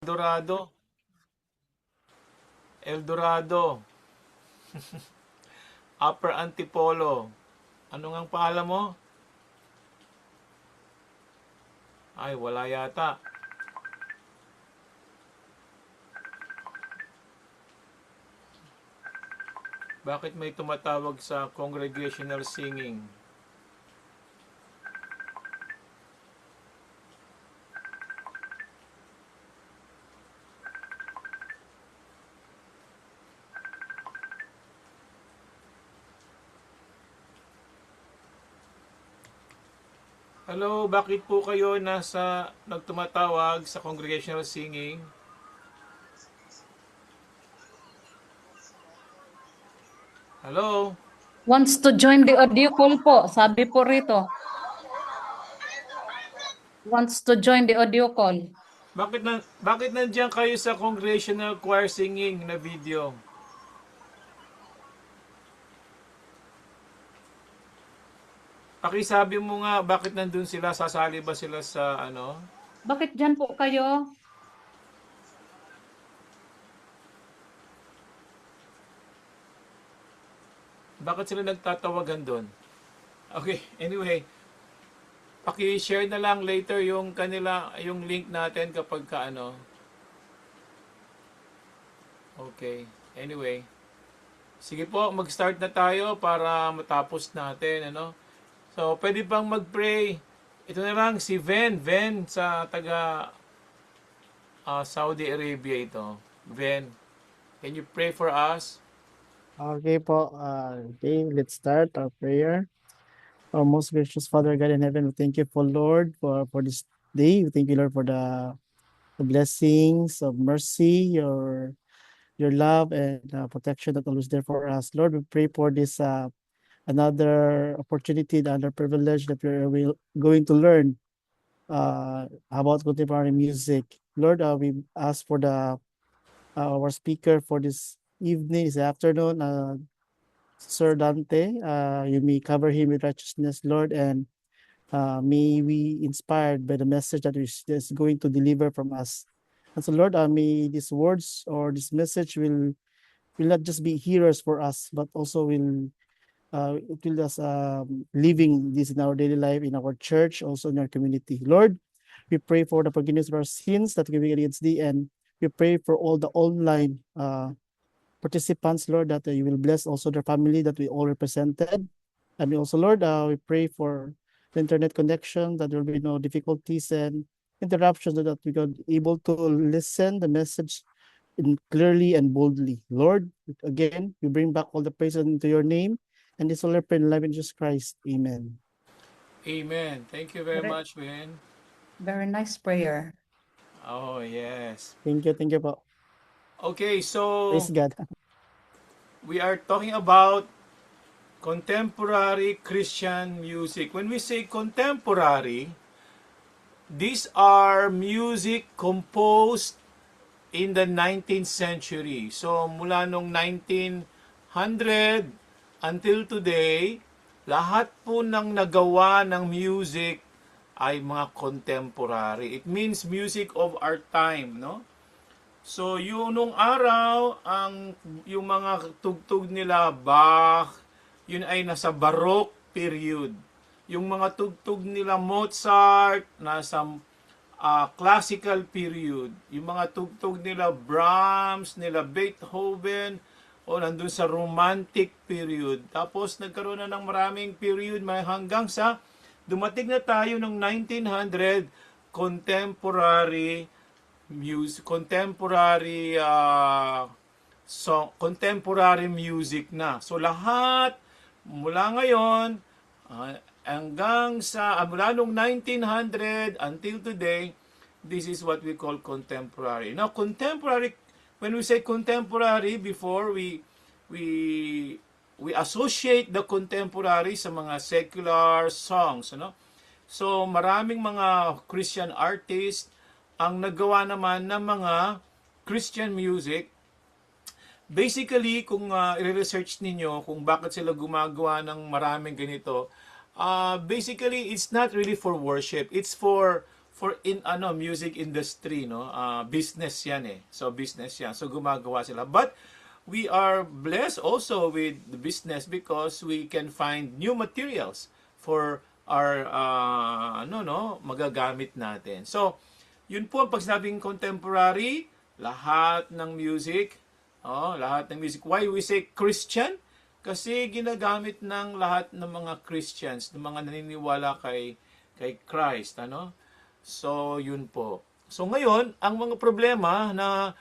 Dorado. El Dorado. Upper Antipolo. Ano nga ang pangalan mo? Ay, wala yata. Bakit may tumatawag sa congregational singing? Hello, bakit po kayo nagtumatawag sa congregational singing? Hello? Wants to join the audio call po. Sabi po rito. Wants to join the audio call. Bakit nandiyan kayo sa congregational choir singing na video? Pakisabi mo nga, bakit nandun sila? Sasali ba sila sa ano? Bakit dyan po kayo? Bakit sila nagtatawagan doon? Okay, anyway, paki-share na lang later yung link natin kapag ka ano. Okay, anyway. Sige po, mag-start na tayo para matapos natin, ano? So, pwede bang mag-pray? Ito na lang, si Ven sa taga Saudi Arabia ito. Ven, can you pray for us? Okay po. Okay, let's start our prayer. Our most gracious Father God in heaven, we thank you for Lord for this day. We thank you, Lord, for the blessings of mercy, your love and protection that always there for us. Lord, we pray for this another opportunity, another privilege that we're going to learn about contemporary music. Lord, we ask for our speaker for this evening, this afternoon, Sir Dante. You may cover him with righteousness, Lord, and may we inspired by the message that is going to deliver from us. And so, Lord, may these words or this message will not just be hearers for us, but also it will just living this in our daily life, in our church, also in our community. Lord, we pray for the forgiveness of our sins that we against thee, and we pray for all the online participants, Lord, that you will bless also their family that we all represented. And we also, Lord, we pray for the internet connection, that there will be no difficulties and interruptions, so that we are able to listen the message clearly and boldly. Lord, again, we bring back all the praise into your name, and this all I pray in life in Jesus Christ. Amen. Amen. Thank you very much, Ven. Very nice prayer. Oh, yes. Thank you po. Okay, so Praise God. we are talking about contemporary Christian music. When we say contemporary, these are music composed in the 19th century. So mula nung 1900 until today, lahat po ng nagawa ng music ay mga contemporary. It means music of our time, no? So yung nung araw, yung mga tugtog nila Bach, yun ay nasa Baroque period. Yung mga tugtog nila Mozart, nasa classical period. Yung mga tugtog nila Brahms, nila Beethoven, o nandun sa romantic period. Tapos nagkaroon na ng maraming period hanggang sa dumating na tayo ng 1900 contemporary music, contemporary music na. So lahat mula ngayon mula nung 1900 until today, this is what we call contemporary. Now, contemporary, when we say contemporary, before we associate the contemporary sa mga secular songs, ano? So, maraming mga Christian artists ang nagawa naman ng mga Christian music. Basically, kung i-research ninyo kung bakit sila gumagawa ng maraming ganito, basically, it's not really for worship. It's for for in music industry, no, business yan eh. So business yan, so gumagawa sila, but we are blessed also with the business because we can find new materials for our magagamit natin. So yun po ang pag sinabing contemporary, lahat ng music, lahat ng music. Why we say Christian? Kasi ginagamit ng lahat ng mga Christians, ng mga naniniwala kay Christ, So, yun po. So, ngayon, ang mga problema na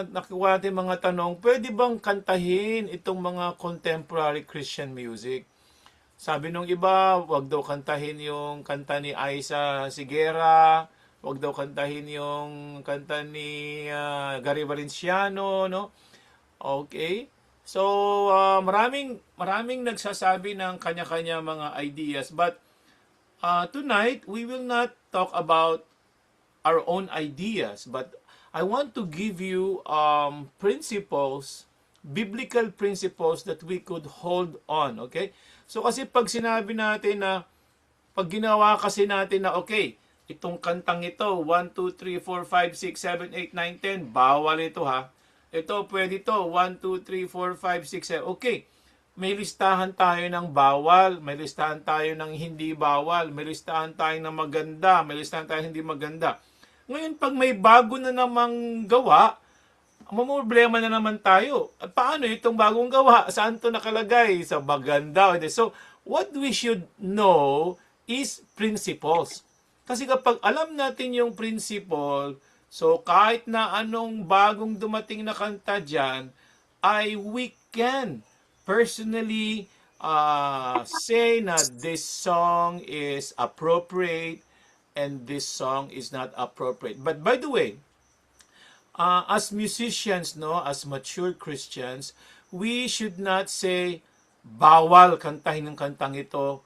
nakuha natin mga tanong, pwede bang kantahin itong mga contemporary Christian music? Sabi nung iba, wag daw kantahin yung kanta ni Aiza Sigera, wag daw kantahin yung kanta ni Gary Valenciano, no? Okay? So, maraming nagsasabi ng kanya-kanya mga ideas, but tonight we will not talk about our own ideas, but I want to give you principles, biblical principles that we could hold on, okay? So kasi pag sinabi natin na, pag ginawa kasi natin na, okay, itong kantang ito, 1, 2, 3, 4, 5, 6, 7, 8, 9, 10, bawal ito ha. Ito, pwede ito, 1, 2, 3, 4, 5, 6, 7. Okay, may listahan tayo ng bawal, may listahan tayo ng hindi bawal, may listahan tayo ng maganda, may listahan tayo ng hindi maganda. Ngayon, pag may bago na namang gawa, problema na naman tayo. At paano itong bagong gawa? Saan to nakalagay? Sa maganda. So, what we should know is principles. Kasi kapag alam natin yung principle, so kahit na anong bagong dumating na kanta dyan, ay we can personally say na this song is appropriate and this song is not appropriate. But by the way, as musicians, no, as mature Christians, we should not say, bawal kantahin ng kantang ito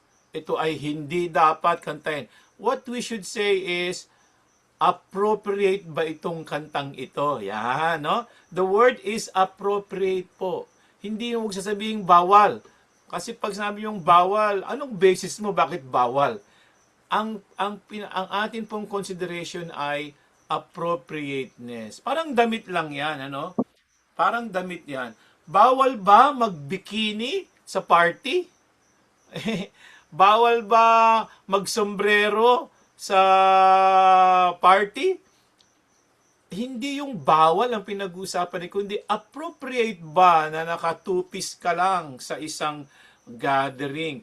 ay hindi dapat kantahin. What we should say is, appropriate ba itong kantang ito? Yan, no? The word is appropriate po. Hindi yung magsasabing bawal. Kasi pag sinabi yung bawal, anong basis mo bakit bawal? Ang atin pong consideration ay appropriateness. Parang damit lang yan, Parang damit yan. Bawal ba magbikini sa party? Bawal ba magsombrero sa party? Hindi yung bawal ang pinag-uusapan, kundi appropriate ba na nakatupis ka lang sa isang gathering?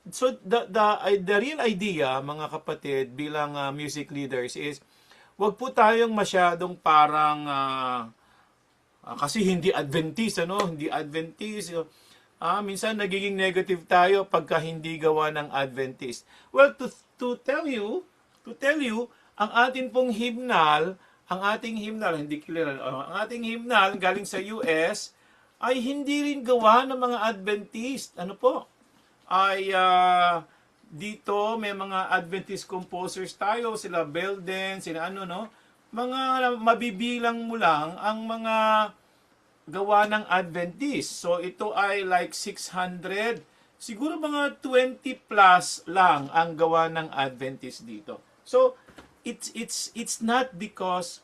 So the real idea, mga kapatid, bilang music leaders is, wag po tayong masyadong parang kasi hindi Adventist, Hindi Adventist. Minsan nagiging negative tayo pagka hindi gawa ng Adventist. Well, to tell you, ang ating pong hymnal, ang ating hymnal galing sa US ay hindi rin gawa ng mga Adventist. Ay dito may mga Adventist composers tayo, sila Belden, sila mga mabibilang mo lang ang mga gawa ng Adventist. So ito ay like 600, siguro mga 20 plus lang ang gawa ng Adventist dito. So it's not because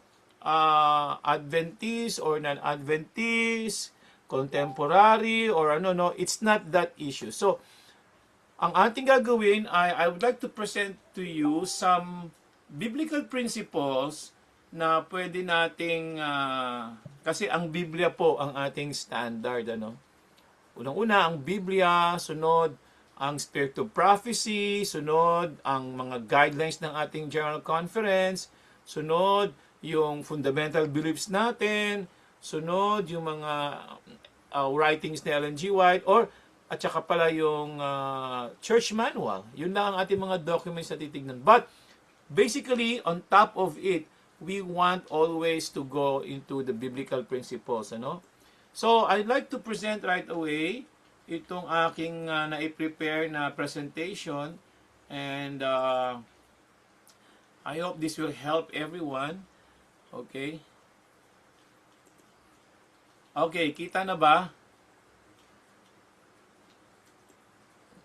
Adventist or non-Adventist, contemporary or it's not that issue. So ang ating gagawin ay I would like to present to you some biblical principles na pwede nating kasi ang Biblia po ang ating standard, Unang-una ang Biblia, sunod ang Spirit of Prophecy, sunod ang mga guidelines ng ating General Conference, sunod yung fundamental beliefs natin, sunod yung mga writings ni Ellen G. White, at saka pala yung church manual. Yun lang ang ating mga documents na titignan. But basically, on top of it, we want always to go into the biblical principles, So, I'd like to present right away itong aking na-prepare na presentation, and I hope this will help everyone. Okay? Okay, kita na ba?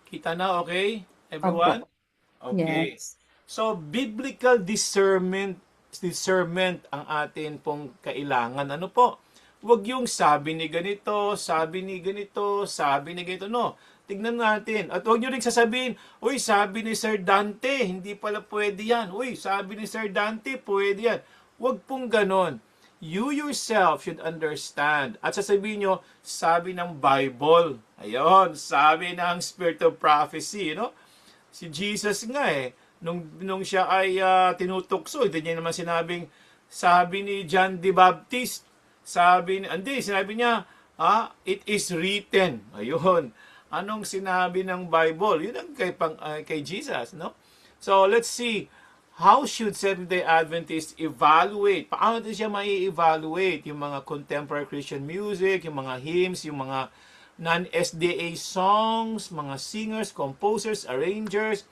Kita na, okay? Everyone? Opo. Okay. Yes. So, biblical discernment ang atin pong kailangan. Ano po? Huwag yung sabi ni ganito, sabi ni ganito, sabi ni ganito. No, tignan natin. At huwag nyo rin sasabihin, uy, sabi ni Sir Dante, hindi pala pwede yan. Uy, sabi ni Sir Dante, pwede yan. Huwag pong ganon. You yourself should understand. At sasabihin nyo, sabi ng Bible. Ayun, sabi ng Spirit of Prophecy. Si Jesus nga nung siya ay tinutukso, hindi niya naman sinabing, sabi ni John the Baptist, sinabi niya, it is written. Ayun. Anong sinabi ng Bible? Yun ang kay Jesus, no? So, let's see. How should Seventh-day Adventists evaluate? Paano din siya mai-evaluate yung mga contemporary Christian music, yung mga hymns, yung mga non-SDA songs, mga singers, composers, arrangers,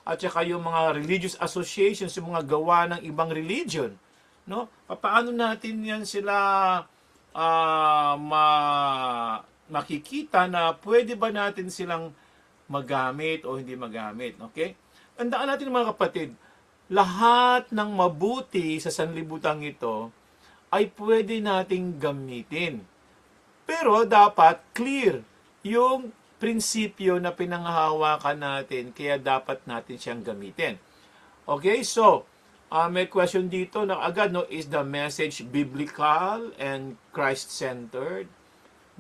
at saka yung mga religious associations, yung mga gawa ng ibang religion, no? Paano natin yan sila makikita na pwede ba natin silang magamit o hindi magamit, okay? Tandaan natin mga kapatid, lahat ng mabuti sa sanlibutan ito ay pwede nating gamitin. Pero dapat clear yung prinsipyo na pinanghahawakan natin, kaya dapat natin siyang gamitin. Okay, so, may question dito na agad, no? Is the message biblical and Christ-centered?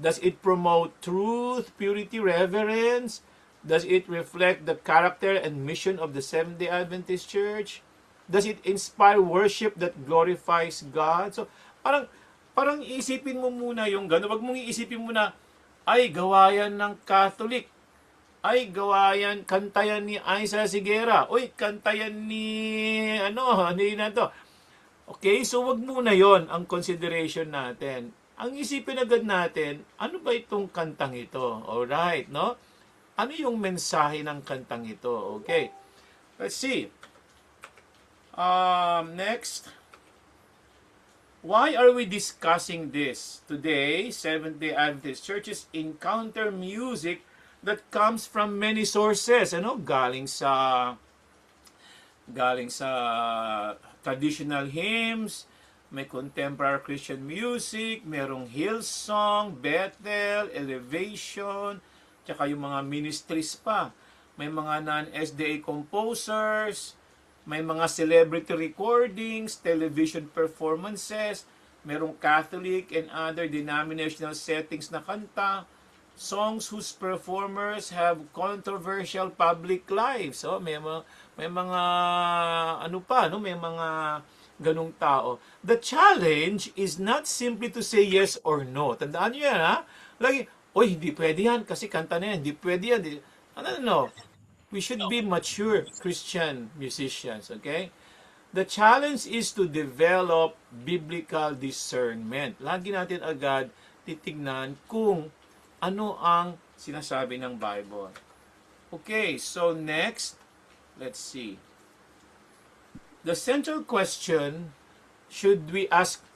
Does it promote truth, purity, reverence? Does it reflect the character and mission of the Seventh-day Adventist Church? Does it inspire worship that glorifies God? So, parang isipin mo muna yung gano'n. Wag mong iisipin muna, ay, gawayan ng Catholic. Ay, gawayan, kantayan ni Aiza Sigera. Uy, kantayan ni to. Okay, so wag muna yon ang consideration natin. Ang isipin agad natin, ano ba itong kantang ito? Alright, no? Ano yung mensahe ng kantang ito? Okay. Let's see. Next. Why are we discussing this? Today, Seventh-day Adventist churches encounter music that comes from many sources. Galing sa traditional hymns, may contemporary Christian music, merong Hillsong, Bethel, Elevation, tsaka yung mga ministries pa. May mga non-SDA composers, may mga celebrity recordings, television performances, merong Catholic and other denominational settings na kanta, songs whose performers have controversial public lives. So, may mga may mga ganung tao. The challenge is not simply to say yes or no. Tandaan niyo yan, ha? Lagi, hindi pwede yan kasi kanta na yan. Hindi pwede yan. No. We should be mature Christian musicians, okay? The challenge is to develop biblical discernment. Lagi natin agad titignan kung ano ang sinasabi ng Bible. Okay, so next, let's see. The central question, should we ask,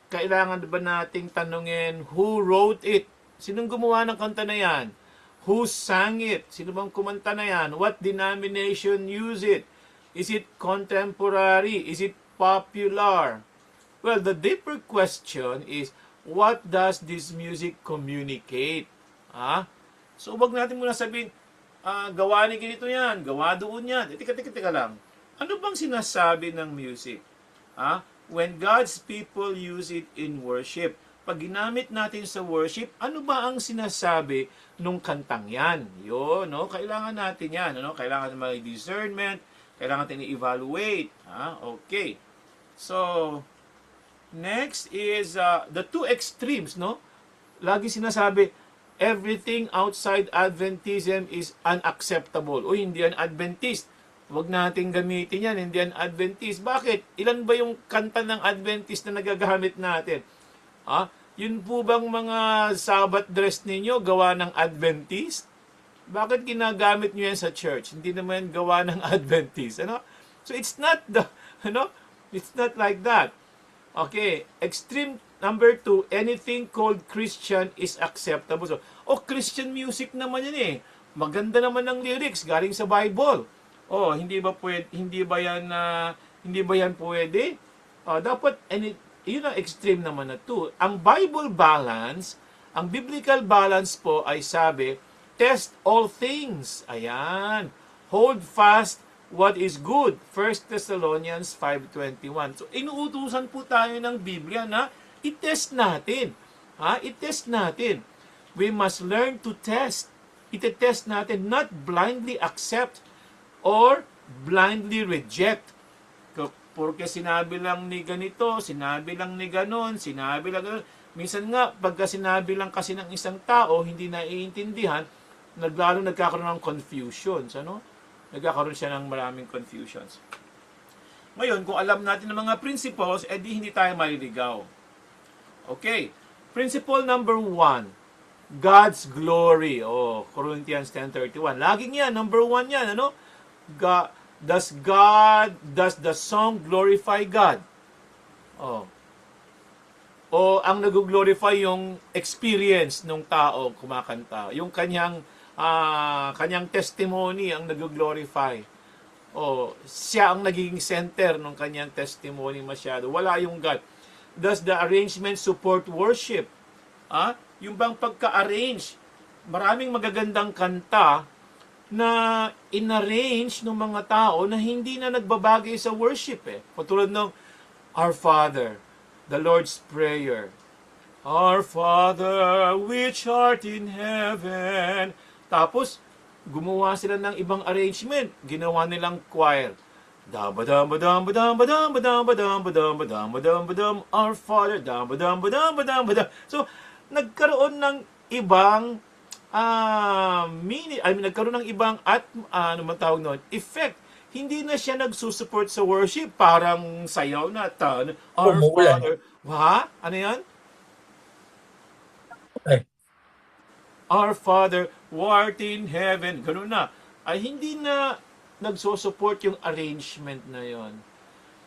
kailangan ba nating tanungin, who wrote it? Sinong gumawa ng kanta na yan? Who sang it? Sino bang kumanta na yan? What denomination used it? Is it contemporary? Is it popular? Well, the deeper question is, what does this music communicate? So, wag natin muna sabihin, gawa ni ganito yan, gawa doon yan. Tika lang. Ano bang sinasabi ng music? When God's people use it in worship, pag ginamit natin sa worship, ano ba ang sinasabi nung kantang yan? Yun, no? Kailangan natin yan. Kailangan natin may discernment, kailangan natin i-evaluate. Okay. So, next is the two extremes, no? Lagi sinasabi, everything outside Adventism is unacceptable. Hindi yan Adventist. Huwag nating gamitin yan, hindi yan Adventist. Bakit? Ilan ba yung kanta ng Adventist na nagagamit natin? Yun po bang mga Sabbath dress ninyo gawa ng Adventist? Bakit ginagamit nyo yan sa church? Hindi naman gawa ng Adventist. So it's not it's not like that. Okay, extreme number 2, anything called Christian is acceptable. So, Christian music naman yan eh. Maganda naman ng lyrics, galing sa Bible. Oh, hindi ba yan pwede? Dapat, yun ang extreme naman na to. Ang Bible balance, ang biblical balance po ay sabi, test all things. Ayan. Hold fast what is good. 1 Thessalonians 5:21. So, inuutusan po tayo ng Biblia na i-test natin. I-test natin. We must learn to test. Ite-test natin, not blindly accept or blindly reject. Porque sinabi lang ni ganito, sinabi lang ni ganon, sinabi lang ganon. Minsan nga, pagka sinabi lang kasi ng isang tao, hindi naiintindihan, lalo nagkakaroon ng confusions. Nagkakaroon siya ng maraming confusions. Ngayon, kung alam natin ng mga principles, edi hindi tayo maliligaw. Okay. Principle number 1. God's glory. Corinthians 10:31. Laging yan, number 1 yan, Does the song glorify God? O ang nag-glorify yung experience ng tao kumakanta, yung kanyang testimony ang nag-glorify. Siya ang nagiging center ng kanyang testimony masyado. Wala yung God. Does the arrangement support worship? Yung bang pagka-arrange, maraming magagandang kanta na inarrange ng mga tao na hindi na nagbabagay sa worship Patulad ng Our Father, the Lord's Prayer. Our Father, which art in heaven. Tapos, gumawa sila ng ibang arrangement. Ginawa nilang choir. Our Father, So, nagkaroon ng ibang nagkaroon ng ibang effect. Hindi na siya nagsusupport sa worship, parang sayaw na Our Father. Ano yan? Our Father, who art in heaven. Ganun na. Hindi na nagsusupport yung arrangement na yon.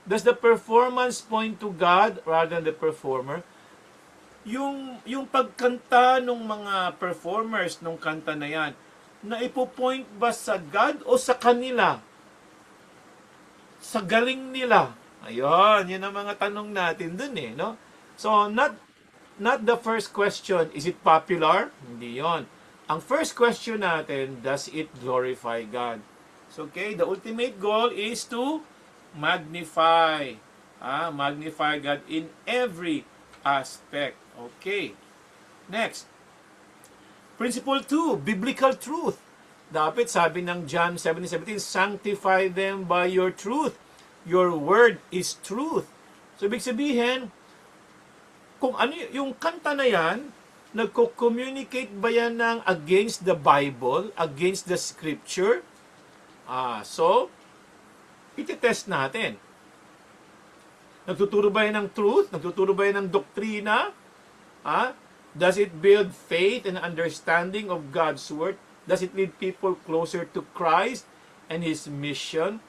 Does the performance point to God rather than the performer? Yung pagkanta ng mga performers nung kanta na yan, na ipo-point ba sa God o sa kanila? Sa galing nila. Ayun, yun ang mga tanong natin dun no? So, not the first question, is it popular? Hindi yon. Ang first question natin, does it glorify God? So, okay, the ultimate goal is to magnify. Magnify God in every aspect. Okay. Next. Principle 2, biblical truth. Dapat sabi ng John 7:17, sanctify them by your truth. Your word is truth. So, ibig sabihin, kung ano yung kanta na yan, nagko-communicate ba yan ng against the Bible, against the Scripture? So, iti-test natin. Nagtuturo ba yan ng truth? Nagtuturo ba yan ng doktrina? Does it build faith and understanding of God's Word? Does it lead people closer to Christ and His mission?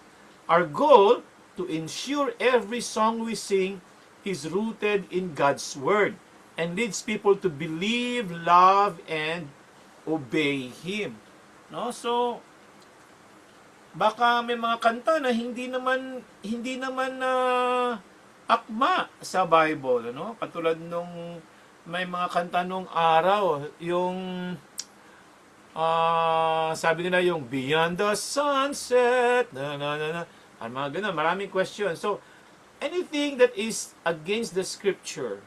Our goal, to ensure every song we sing is rooted in God's Word and leads people to believe, love, and obey Him. So, baka may mga kanta na hindi naman akma sa Bible, Katulad nung may mga kanta nung araw, yung sabi nila yung Beyond the Sunset, mga ganun, maraming questions. So, anything that is against the Scripture,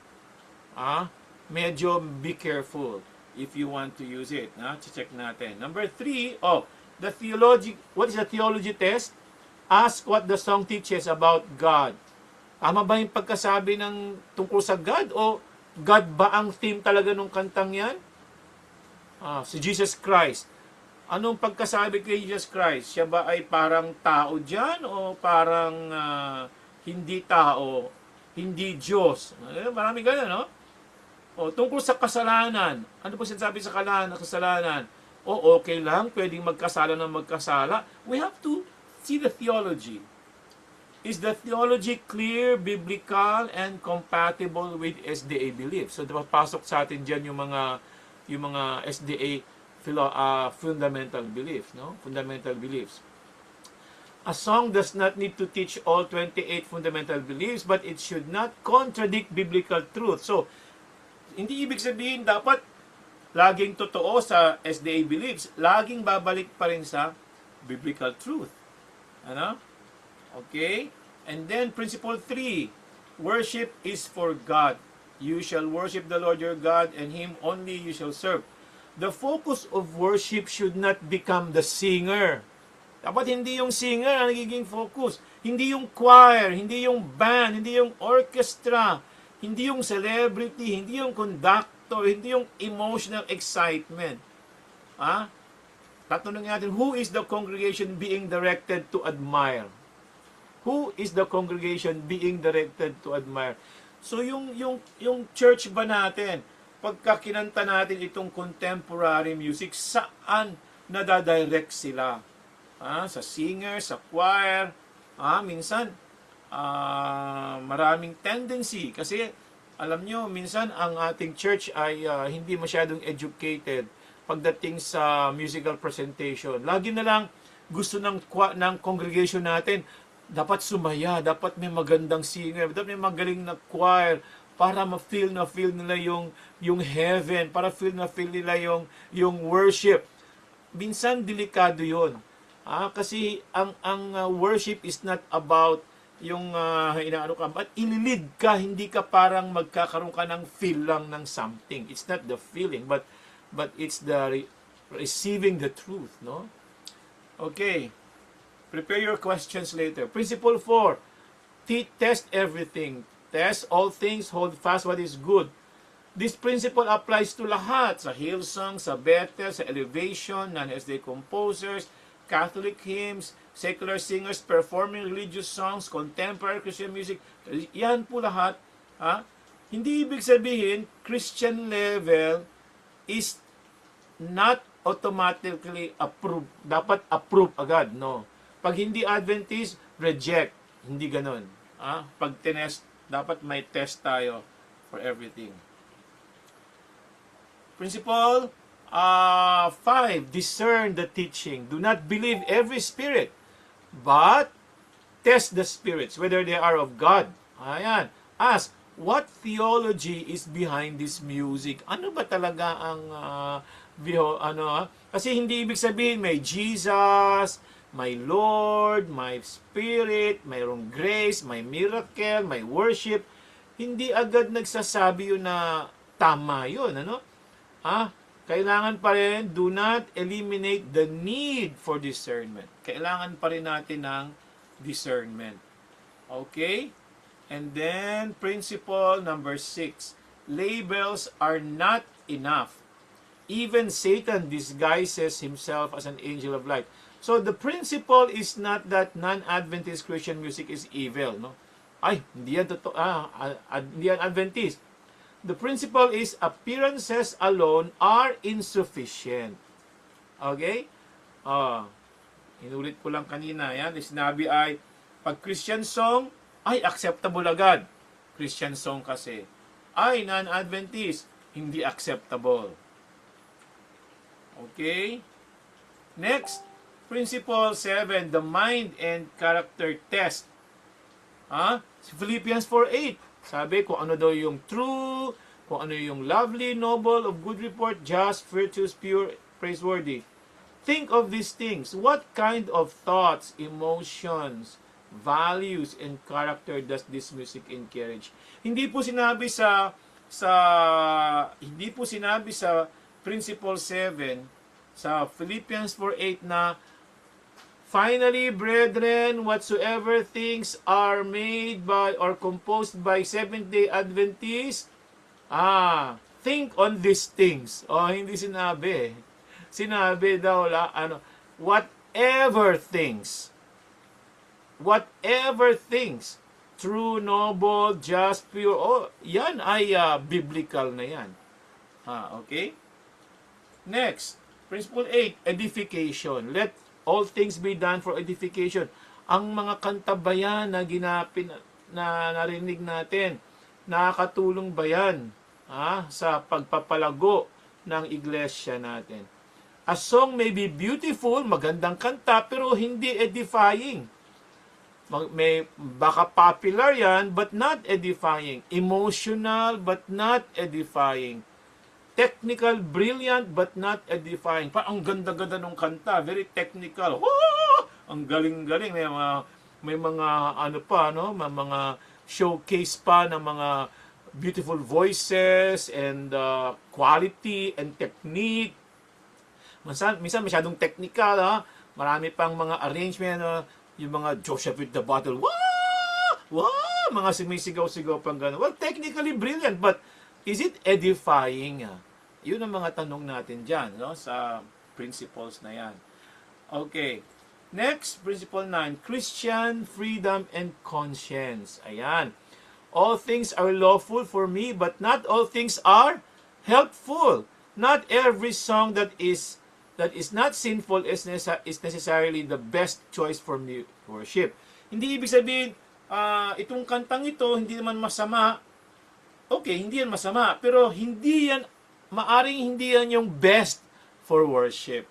medyo be careful if you want to use it. Check natin. Number 3, what is the theology test? Ask what the song teaches about God. Tama ba yung pagkasabi ng tungkol sa God? O God ba ang theme talaga ng kantang yan? Si Jesus Christ. Anong pagkasabi kay Jesus Christ? Siya ba ay parang tao dyan? O parang hindi tao, hindi Diyos? Marami ganun, no? Tungkol sa kasalanan. Ano po sinasabi sa kasalanan? Okay lang, pwedeng magkasala ng magkasala. We have to see the theology. Is the theology clear, biblical, and compatible with SDA beliefs? So, pasok sa atin dyan yung mga SDA fundamental beliefs, Fundamental beliefs. A song does not need to teach all 28 fundamental beliefs, but it should not contradict biblical truth. So, hindi ibig sabihin dapat laging totoo sa SDA beliefs, laging babalik pa rin sa biblical truth. Ano? Okay? And then, principle 3, worship is for God. You shall worship the Lord your God, and Him only you shall serve. The focus of worship should not become the singer. Dapat hindi yung singer ang nagiging focus. Hindi yung choir, hindi yung band, hindi yung orchestra, hindi yung celebrity, hindi yung conductor, hindi yung emotional excitement. Ah? Tatanungin natin, who is the congregation being directed to admire? Who is the congregation being directed to admire? So yung church ba natin, pagka kinanta natin itong contemporary music, saan nadadirect sila? Sa singer, sa choir, minsan maraming tendency kasi alam nyo, minsan ang ating church ay hindi masyadong educated pagdating sa musical presentation. Lagi na lang gusto ng congregation natin, dapat sumaya, dapat may magandang singer, dapat may magaling na choir para ma-feel nila yung heaven, para feel nila yung worship. Minsan delikado 'yon. Kasi ang worship is not about yung inaano ka, but ililid ka, hindi ka parang magkakaroon ka ng feel lang ng something. It's not the feeling, but it's the receiving the truth, no? Okay. Prepare your questions later. Principle 4. Test everything. Test all things, hold fast what is good. This principle applies to lahat. Sa Hillsong, sa Bethel, sa Elevation, non-SDA composers, Catholic hymns, secular singers performing religious songs, contemporary Christian music. Yan po lahat. Hindi ibig sabihin, Christian level is not automatically approved. Dapat approve agad, no? Pag hindi Adventist, reject. Hindi ganon. Pag tinest, dapat may test tayo for everything. Principle 5, discern the teaching. Do not believe every spirit, but test the spirits, whether they are of God. Ayan. Ask, what theology is behind this music? Ano ba talaga ang kasi hindi ibig sabihin may Jesus, may Lord, may Spirit, mayroong grace, may miracle, may worship. Hindi agad nagsasabi yun na tama yun, ano? Kailangan pa rin, do not eliminate the need for discernment. Kailangan pa rin natin ng discernment. Okay? And then, principle number 6. Labels are not enough. Even Satan disguises himself as an angel of light. So, the principle is not that non-Adventist Christian music is evil, no? Ay, hindi yan totoo, hindi yan Adventist. The principle is appearances alone are insufficient. Okay? Inulit ko lang kanina. Yan, sinabi ay, pag Christian song, ay acceptable agad. Christian song kasi. Ay, non-Adventist, hindi acceptable. Okay? Next, principle 7, the mind and character test. Philippians 4:8. Sabi kung ano daw yung true, kung ano yung lovely, noble, of good report, just, virtuous, pure, praiseworthy. Think of these things. What kind of thoughts, emotions, values, and character does this music encourage? Hindi po sinabi sa principle 7 sa Philippians 4:8 na finally, brethren, whatsoever things are made by or composed by Seventh-day Adventists, think on these things. Hindi sinabi. Sinabi daw whatever things, true, noble, just, pure, yan ay biblical na yan. Okay? Next, principle 8, edification. Let all things be done for edification. Ang mga kanta ba yan na narinig natin, nakakatulong ba yan sa pagpapalago ng iglesia natin? A song may be beautiful, magandang kanta, pero hindi edifying. May baka popular yan but not edifying. Emotional but not edifying. Technical, brilliant but not edifying. Ang ganda-ganda ng kanta, very technical. Woo! Ang galing-galing. May mga ano pa, no? May mga showcase pa ng mga beautiful voices and quality and technique. Minsan masyadong technical, ha? Marami pang mga arrangement, yung mga Joseph with the bottle. Wow! Wow! Mga sumisigaw-sigaw pang gano'n. Well, technically brilliant, but is it edifying? Yun ang mga tanong natin dyan, no? Sa principles na yan. Okay. Next, principle 9, Christian freedom and conscience. Ayan. All things are lawful for me, but not all things are helpful. Not every song that is not sinful is necessarily the best choice for worship. Hindi ibig sabihin, itong kantang ito, hindi naman masama. Okay, hindi yan masama. Pero maaring hindi yan yung best for worship.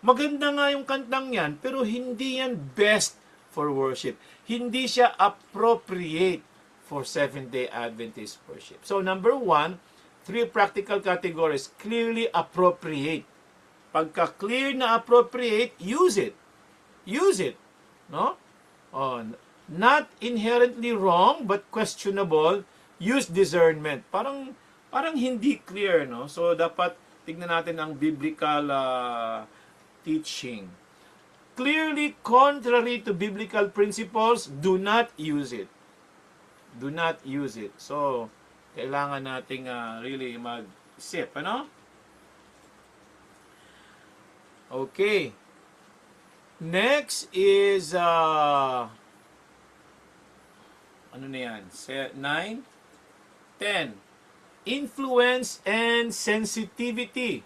Maganda nga yung kantang yan, pero hindi yan best for worship. Hindi siya appropriate for Seventh-day Adventist worship. So, number 1, 3 practical categories. Clearly appropriate. Pagka clear na appropriate, use it. Use it. No? Not inherently wrong, but questionable. Use discernment. Parang hindi clear, no? So, dapat tignan natin ang biblical teaching. Clearly contrary to biblical principles, do not use it. Do not use it. So, kailangan nating really mag-isip, ano? Okay. Next is ano na yan? 9, 10. Influence and sensitivity.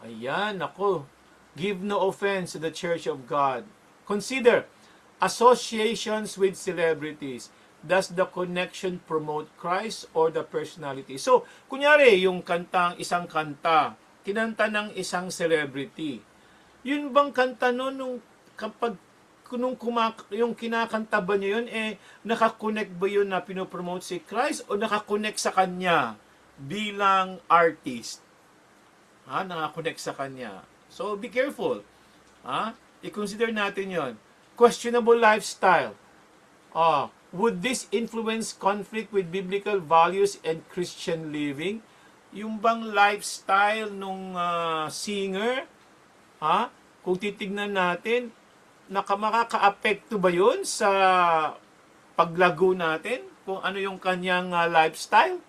Ayan, ako. Give no offense to the Church of God. Consider associations with celebrities. Does the connection promote Christ or the personality? So, kunyari, yung isang kanta, kinanta ng isang celebrity. Yun bang kanta nun, yung kinakanta ba niya yun, nakakonect ba yun na pinopromote si Christ o nakakonect sa kanya bilang artist? Nakakonect sa kanya. So, be careful. I-consider natin yon. Questionable lifestyle. Would this influence conflict with biblical values and Christian living? Yung bang lifestyle nung singer, kung titignan natin, makaka-apekto ba yun sa paglago natin? Kung ano yung kanyang lifestyle?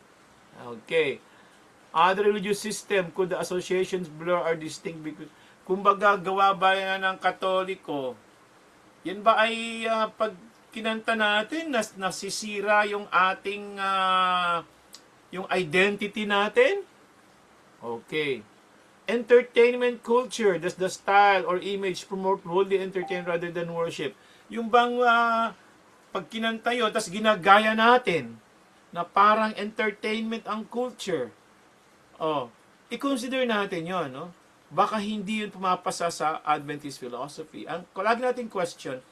Okay. Other religious system, could the associations blur or distinct? Kumbaga, gawa ba yan ng Katoliko? Yan ba ay pag kinanta natin, nasisira yung ating yung identity natin? Okay. Entertainment culture, does the style or image promote worldly entertainment rather than worship? Yung bang pag kinanta yun, tas ginagaya natin na parang entertainment ang culture. I-consider natin yon, no? Baka hindi yun pumapasa sa Adventist philosophy. Ang lagi nating question,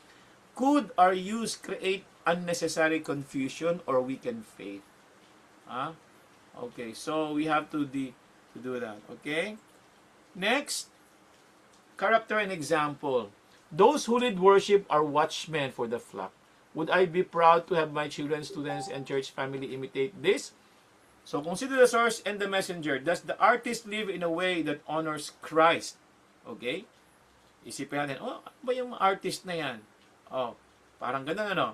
could our use create unnecessary confusion or weaken faith? Okay, so we have to do that. Okay? Next, character and example. Those who lead worship are watchmen for the flock. Would I be proud to have my children, students, and church family imitate this? So consider the source and the messenger. Does the artist live in a way that honors Christ? Okay? Isipin natin, ano ba yung artist na yan? Parang ganun, ano?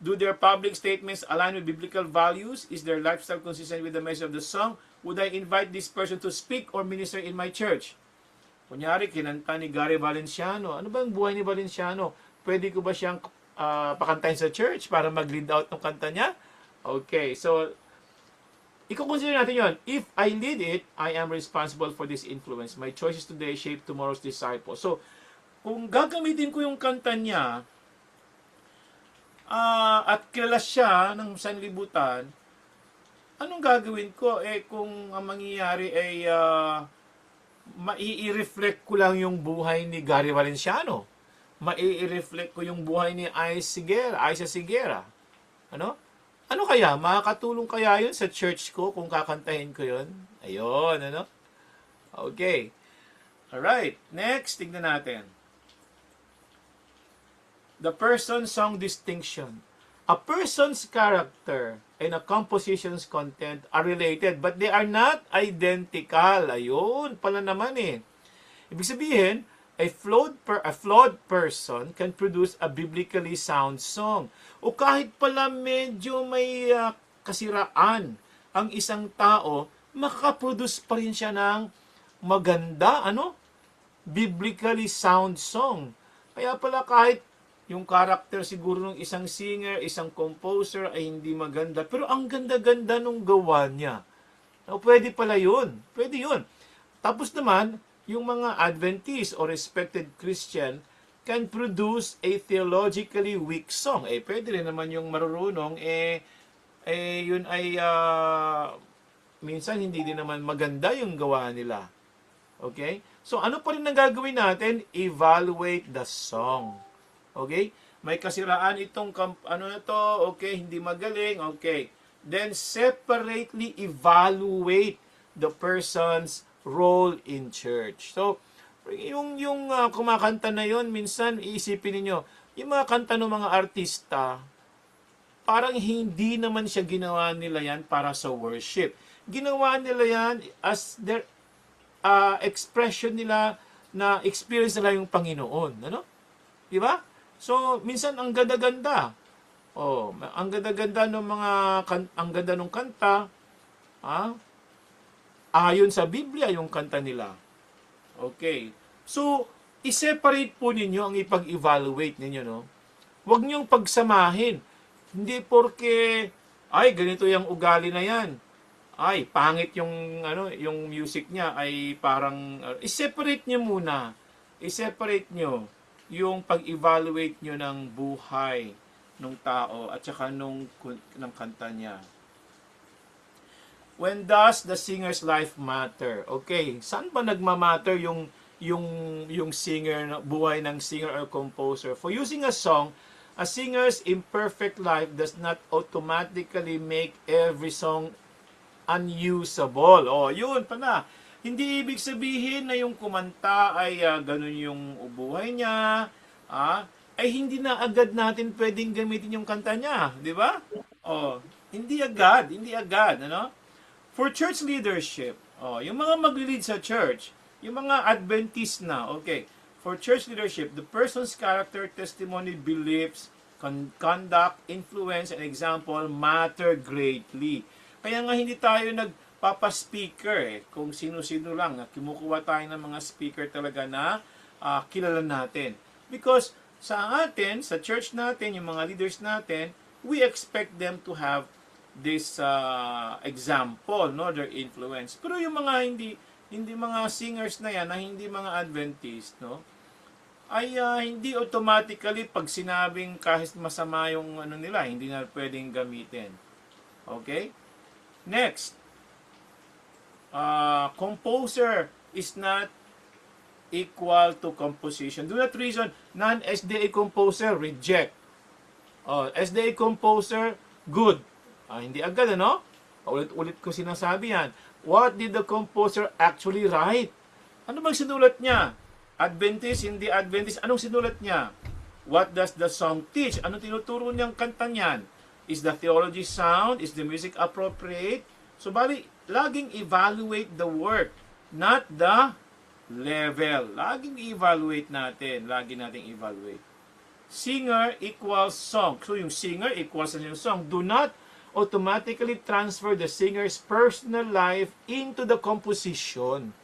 Do their public statements align with biblical values? Is their lifestyle consistent with the message of the song? Would I invite this person to speak or minister in my church? Kunyari, kinanta ni Gary Valenciano. Ano ba ang buhay ni Valenciano? Pwede ko ba siyang pakantahin sa church para mag-lead out ng kanta niya? Okay, so i-consider natin yon. If I lead it, I am responsible for this influence. My choices today shape tomorrow's disciples. So, kung gagamitin ko yung kanta niya, at kilala siya ng sanlibutan, anong gagawin ko? Kung ang mangyayari ay mai-reflect ko lang yung buhay ni Gary Valenciano. mai-reflect ko yung buhay ni Aisa Sigera. Ano? Ano kaya? Makakatulong kaya yun sa church ko kung kakantahin ko yun? Ayun, ano? Okay. Alright. Next, tingnan natin. The person-song distinction. A person's character and a composition's content are related, but they are not identical. Ayun, pala naman eh. Ibig sabihin, a flawed person can produce a biblically sound song. O kahit pala medyo may kasiraan ang isang tao, makaproduce pa rin siya ng maganda, biblically sound song. Kaya pala kahit yung character siguro ng isang singer, isang composer ay hindi maganda, pero ang ganda-ganda nung gawa niya. Pwede pala yun. Pwede yun. Tapos naman, yung mga Adventist or respected Christian can produce a theologically weak song. Pwede rin naman yung marurunong, yun ay minsan hindi din naman maganda yung gawa nila. Okay? So, ano pa rin ang gagawin natin? Evaluate the song. Okay? May kasiraan itong, okay, hindi magaling, okay. Then, separately evaluate the person's role in church. So, yung kumakanta na yon, minsan iisipin niyo, yung mga kanta ng mga artista, parang hindi naman siya ginawa nila yan para sa worship. Ginawa nila yan as their expression nila na experience nila yung Panginoon. Ano? Di ba? So, minsan ang ganda-ganda. Ang ganda-ganda ng ang ganda ng kanta, ayon sa Biblia yung kanta nila. Okay. So, i-separate po ninyo ang ipag-evaluate ninyo, no? Huwag niyong pagsamahin. Hindi porke, ganito yung ugali na yan. Pangit yung, yung music niya ay parang, i-separate niyo muna. I-separate niyo yung pag-evaluate nyo ng buhay ng tao at saka ng kanta niya. When does the singer's life matter? Okay, saan ba nagmamatter yung singer, buhay ng singer or composer? For using a song, a singer's imperfect life does not automatically make every song unusable. Yun pa na. Hindi ibig sabihin na yung kumanta ay ganun yung buhay niya, ay hindi na agad natin pwedeng gamitin yung kanta niya, di ba? Hindi agad, ano? For church leadership, yung mga magli-lead sa church, yung mga Adventist na, okay, for church leadership, the person's character, testimony, beliefs, conduct, influence, and example matter greatly. Kaya nga hindi tayo nagpapa-speaker kung sino-sino lang. Kumukuha tayo ng mga speaker talaga na kilala natin. Because sa atin, sa church natin, yung mga leaders natin, we expect them to have this example, their influence. Pero yung mga hindi mga singers na yan, na hindi mga Adventist, ay hindi automatically pag sinabing kahit masama yung nila, hindi na pwedeng gamitin. Okay? Next, composer is not equal to composition. Do not reason non-SDA composer, reject. SDA composer, good. Hindi agad, Ulit-ulit ko sinasabi yan. What did the composer actually write? Ano bang sinulat niya? Adventist, hindi Adventist. Anong sinulat niya? What does the song teach? Anong tinuturo niyang kanta niyan? Is the theology sound? Is the music appropriate? So, laging evaluate the work, not the level. Laging evaluate natin. Lagi nating evaluate. Singer equals song. So, yung singer equals yung song. Do not automatically transfer the singer's personal life into the composition.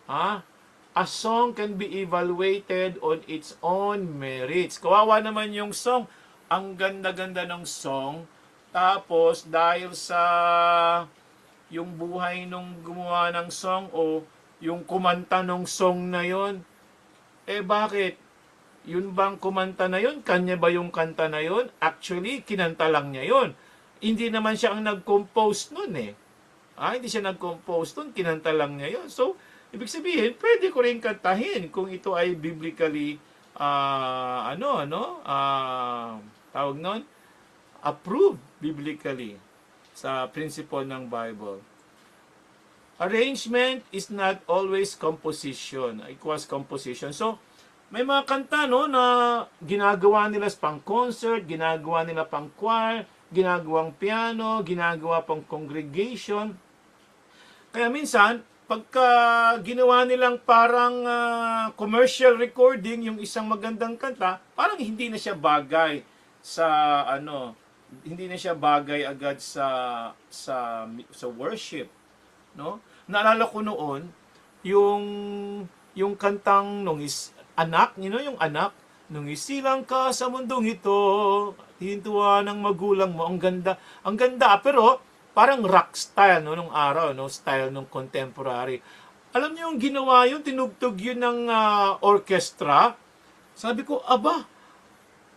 A song can be evaluated on its own merits. Kawawa naman yung song. Ang ganda-ganda ng song. Tapos, dahil sa yung buhay nung gumawa ng song o yung kumanta ng song na yon, bakit? Yun bang kumanta na yon? Kanya ba yung kanta na yon? Actually, kinanta lang niya yon. Hindi naman siya ang nag-compose nun hindi siya nag-compose nun, kinanta lang niya yon. So, ibig sabihin, pwede ko rin kantahin kung ito ay biblically tawag nun, approved biblically sa principle ng Bible. Arrangement is not always composition, equals composition. So, may mga kanta no na ginagawa nila pang concert, ginagawa nila pang choir, ginagawang piano, ginagawa pang congregation. Kaya minsan, pagka ginawa nilang parang commercial recording yung isang magandang kanta, parang hindi na siya bagay sa hindi na siya bagay agad sa worship, no? Naalala ko noon yung kantang nung anak, yung anak, nung isilang ka sa mundong ito, hintuan ng magulang mo, ang ganda. Ang ganda, pero parang rock style no nung araw, no, style nung contemporary. Alam niyo yung ginawa yun, tinugtog yun ng orchestra. Sabi ko, aba,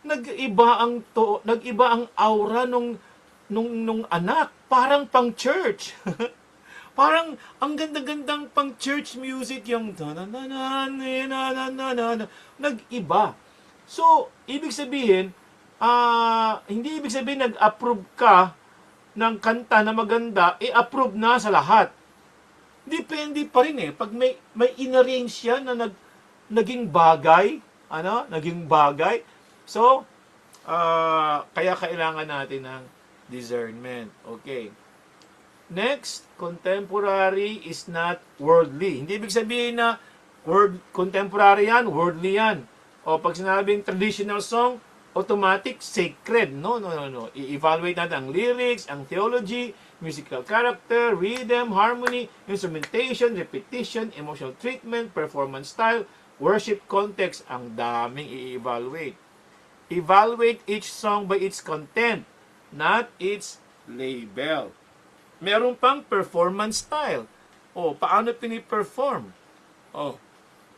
nag-iba ang aura nung anak, parang pang church. Parang ang ganda-gandang pang church music yung nag-iba. So, ibig sabihin, hindi ibig sabihin nag-approve ka ng kanta na maganda, i-approve na sa lahat. Depende pa rin eh. Pag may inarrange siya na naging bagay, naging bagay. So, kaya kailangan natin ng discernment. Okay. Next, contemporary is not worldly. Hindi ibig sabihin na contemporary yan, worldly yan. O pag sinabing traditional song, automatic, sacred. No. I-evaluate natin ang lyrics, ang theology, musical character, rhythm, harmony, instrumentation, repetition, emotional treatment, performance style, worship context. Ang daming i-evaluate. Evaluate each song by its content, not its label. Meron pang performance style. O, paano piniperform? O,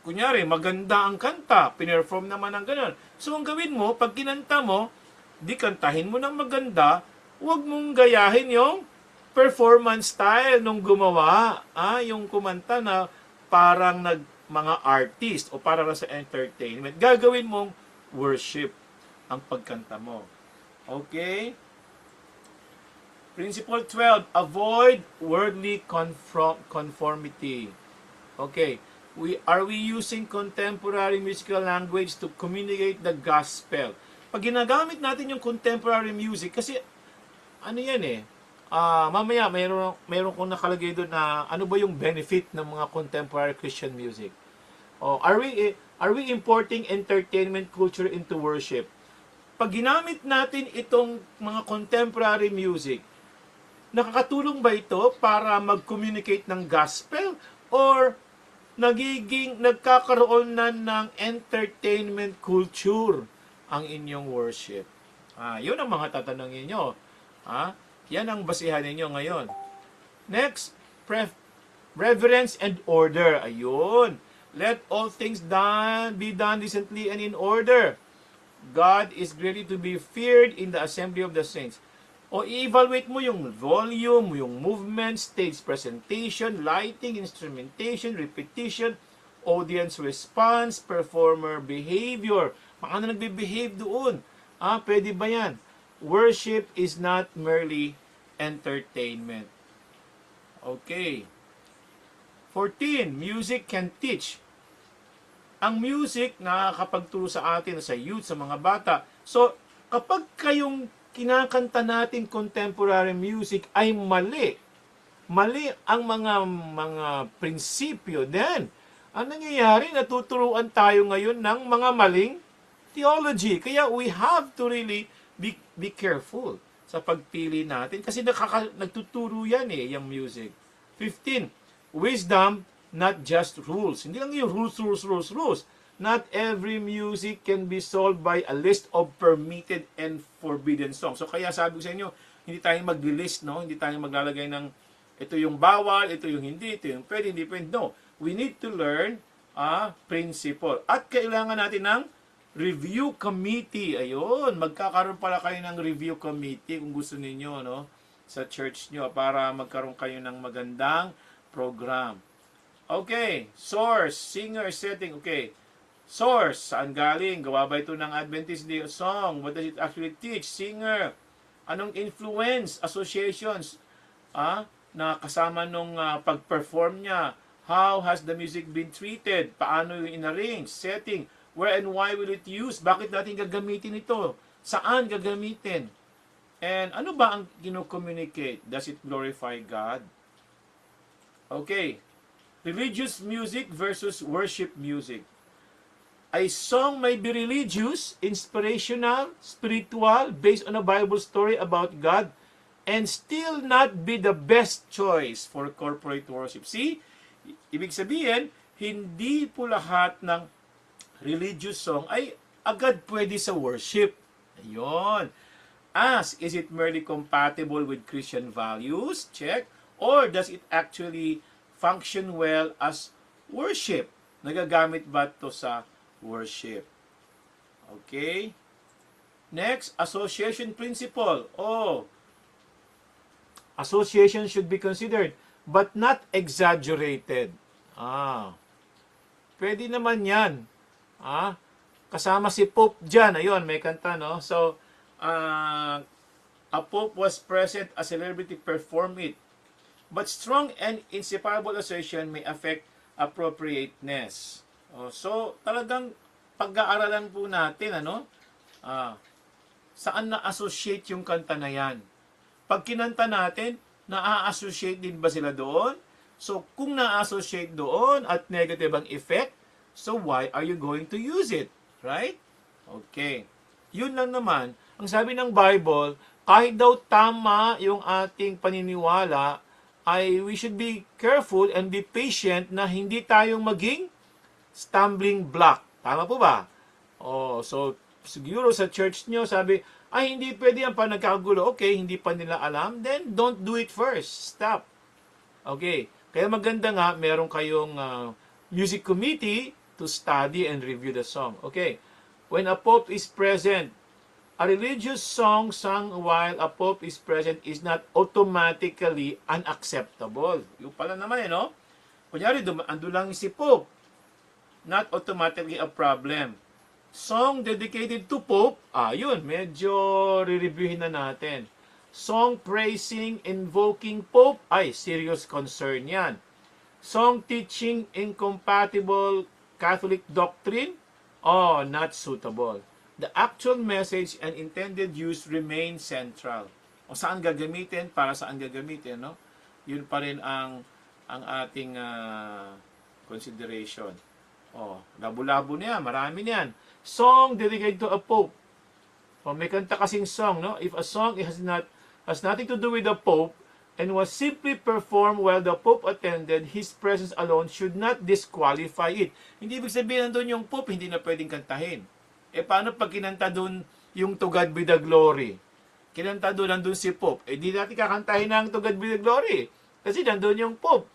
kunyari, maganda ang kanta, pinerform naman ang ganun. So, ang gawin mo, pag kinanta mo, di kantahin mo ng maganda, huwag mong gayahin yung performance style nung gumawa. Yung kumanta na parang mga artist o para sa entertainment. Gagawin mong worship ang pagkanta mo. Okay? Principle 12, avoid worldly conformity. Okay, are we using contemporary musical language to communicate the gospel? Pag ginagamit natin yung contemporary music, kasi ano yan eh, mamaya mayroon kong nakalagay doon na ano ba yung benefit ng mga contemporary Christian music. Are we importing entertainment culture into worship? Pag ginamit natin itong mga contemporary music, nakakatulong ba ito para mag-communicate ng gospel or nagkakaroon na ng entertainment culture ang inyong worship? Yun ang mga tatanungin nyo. Yan ang basihan ninyo ngayon. Next, reverence and order. Ayun. Let all things be done decently and in order. God is greatly to be feared in the assembly of the saints. O i-evaluate mo yung volume, yung movement, stage presentation, lighting, instrumentation, repetition, audience response, performer behavior. Paano nagbe-behave doon? Pwede ba yan? Worship is not merely entertainment. Okay. 14. Music can teach. Ang music nakakapagturo sa atin, sa youth, sa mga bata. So, kapag kayong kinakanta natin contemporary music ay mali ang mga prinsipyo, then ang nangyayari, natuturuan tayo ngayon ng mga maling theology. Kaya we have to really be careful sa pagpili natin kasi nagtuturo yan yung music. 15. Wisdom, not just rules. Hindi lang yung rules. Not every music can be solved by a list of permitted and forbidden songs. So kaya sabi ko sa inyo, hindi tayo mag-list, no? Hindi tayo maglalagay ng ito yung bawal, ito yung hindi, ito yung pwede, hindi pwede. No. We need to learn principle. At kailangan natin ng review committee. Ayun, magkakaroon pala kayo ng review committee kung gusto ninyo, no? Sa church nyo para magkaroon kayo ng magandang program. Okay, source, singer, setting. Okay. Source, saan galing? Gawa ba ito ng Adventist Day Song? What does it actually teach? Singer, anong influence, associations, na kasama nung pag-perform niya? How has the music been treated? Paano yung in-arrange, setting? Where and why will it use? Bakit natin gagamitin ito? Saan gagamitin? And ano ba ang kino-communicate? Does it glorify God? Okay. Religious music versus worship music. A song may be religious, inspirational, spiritual, based on a Bible story about God, and still not be the best choice for corporate worship. See? Ibig sabihin, hindi po lahat ng religious song ay agad pwede sa worship. Ayun. Ask, is it merely compatible with Christian values? Check. Or does it actually function well as worship? Nagagamit ba ito sa worship? Okay. Next, association principle. Association should be considered but not exaggerated. Pwede naman yan. Kasama si Pope dyan. Ayun, may kanta, no? So, a Pope was present, a celebrity performed it. But strong and inseparable association may affect appropriateness. So, talagang pag-aaralan po natin, saan na-associate yung kanta na yan. Pag kinanta natin, na-associate din ba sila doon? So, kung na-associate doon at negative ang effect, so why are you going to use it? Right? Okay. Yun lang naman. Ang sabi ng Bible, kahit daw tama yung ating paniniwala, ay we should be careful and be patient na hindi tayong maging stumbling block. Tama po ba? So siguro sa church nyo sabi, ay hindi pwede yan pa nagkagulo. Okay, hindi pa nila alam. Then don't do it first. Stop. Okay. Kaya maganda nga, meron kayong music committee to study and review the song. Okay. When a pope is present, a religious song sung while a pope is present is not automatically unacceptable. Yung pala naman no? Kunyari, ando lang si pope. Not automatically a problem. Song dedicated to pope, yun, medyo re-reviewin na natin. Song praising, invoking pope, serious concern yan. Song teaching incompatible Catholic doctrine, not suitable. The actual message and intended use remain central. O saan gagamitin, para saan gagamitin, no? Yun pa rin ang ating consideration. Labo-labo niya, marami niyan. Song dedicated to a pope. May kanta kasing song, no? If a song has nothing to do with the pope and was simply performed while the pope attended, his presence alone should not disqualify it. Hindi ibig sabihin nandun yung pope, hindi na pwedeng kantahin. Paano pag kinanta doon yung To God Be the Glory? Kinanta doon, nandun si Pope. Di natin kakantahin ng To God Be the Glory. Kasi nandun yung Pope.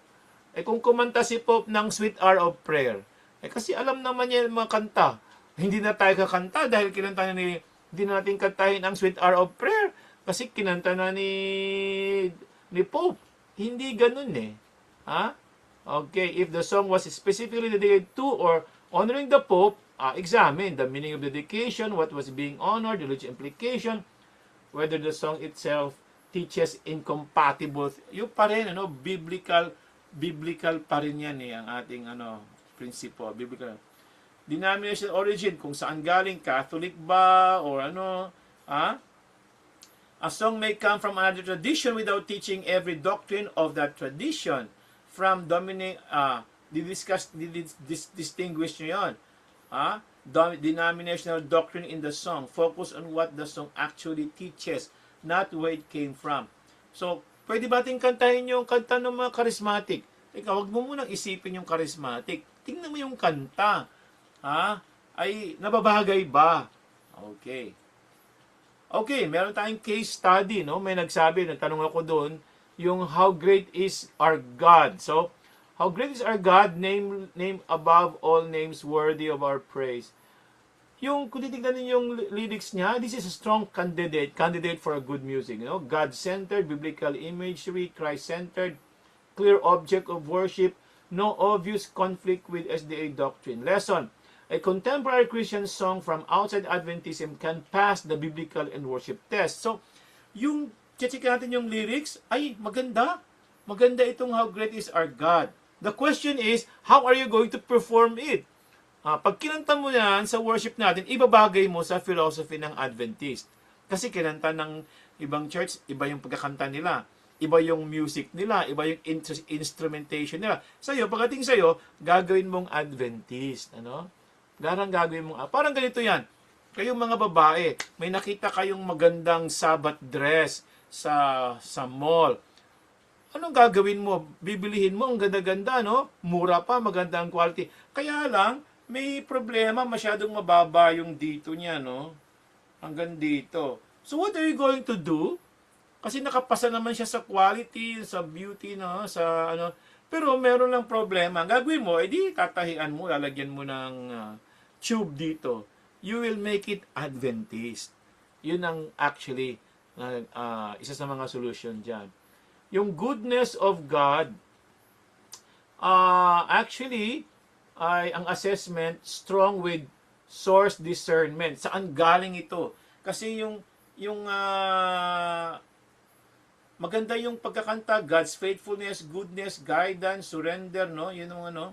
Kung kumanta si Pope ng Sweet Hour of Prayer, kasi alam naman niya yung mga kanta. Hindi na tayo kakanta dahil kinanta na hindi na natin kantahin ang Sweet Hour of Prayer. Kasi kinanta na ni Pope. Hindi ganun Okay, if the song was specifically dedicated to or honoring the Pope, examine the meaning of the dedication, what was being honored, the religious implication, whether the song itself teaches incompatible. Yung pa rin, biblical pa rin yan ang ating prinsipo, biblical. Denominational origin, kung saan galing, Catholic ba, or A song may come from another tradition without teaching every doctrine of that tradition. From distinguish nyo yun. Denominational doctrine in the song. Focus on what the song actually teaches, not where it came from. So, pwede ba ating kantahin yung kanta ng mga charismatic? Huwag mo munang isipin yung charismatic. Tingnan mo yung kanta. Ay nababagay ba? Okay. Okay, meron tayong case study, no? May nagsabi, nagtanong ako doon, yung how great is our God. So, how great is our God, name above all names worthy of our praise. Yung, kung titignan niyo yung lyrics niya, this is a strong candidate for a good music. God-centered, biblical imagery, Christ-centered, clear object of worship, no obvious conflict with SDA doctrine. Lesson, A contemporary Christian song from outside Adventism can pass the biblical and worship test. So, yung check natin yung lyrics, ay maganda. Maganda itong How Great Is Our God. The question is, how are you going to perform it? Pag kinanta mo yan sa worship natin, ibabagay mo sa philosophy ng Adventist. Kasi kinanta ng ibang church, iba yung pagkakanta nila. Iba yung music nila, iba yung instrumentation nila. Sa'yo, pagdating sa'yo, gagawin mong Adventist. Ano? Gagawin mong, parang ganito yan. Kayong mga babae, may nakita kayong magandang Sabbath dress sa mall. Anong gagawin mo? Bibilihin mo, ang ganda-ganda, no? Mura pa, maganda ang quality. Kaya lang, may problema, masyadong mababa yung dito niya, no? Hanggang dito. So what are you going to do? Kasi nakapasa naman siya sa quality, sa beauty, no? Sa ano. Pero meron lang problema. Ang gagawin mo, edi tatahian mo, lalagyan mo ng tube dito. You will make it Adventist. Yun ang actually isa sa mga solution dyan. Yung goodness of God, actually, ay ang assessment strong with source discernment. Saan galing ito? Kasi yung maganda yung pagkakanta, God's faithfulness, goodness, guidance, surrender, no? Yun ang ano.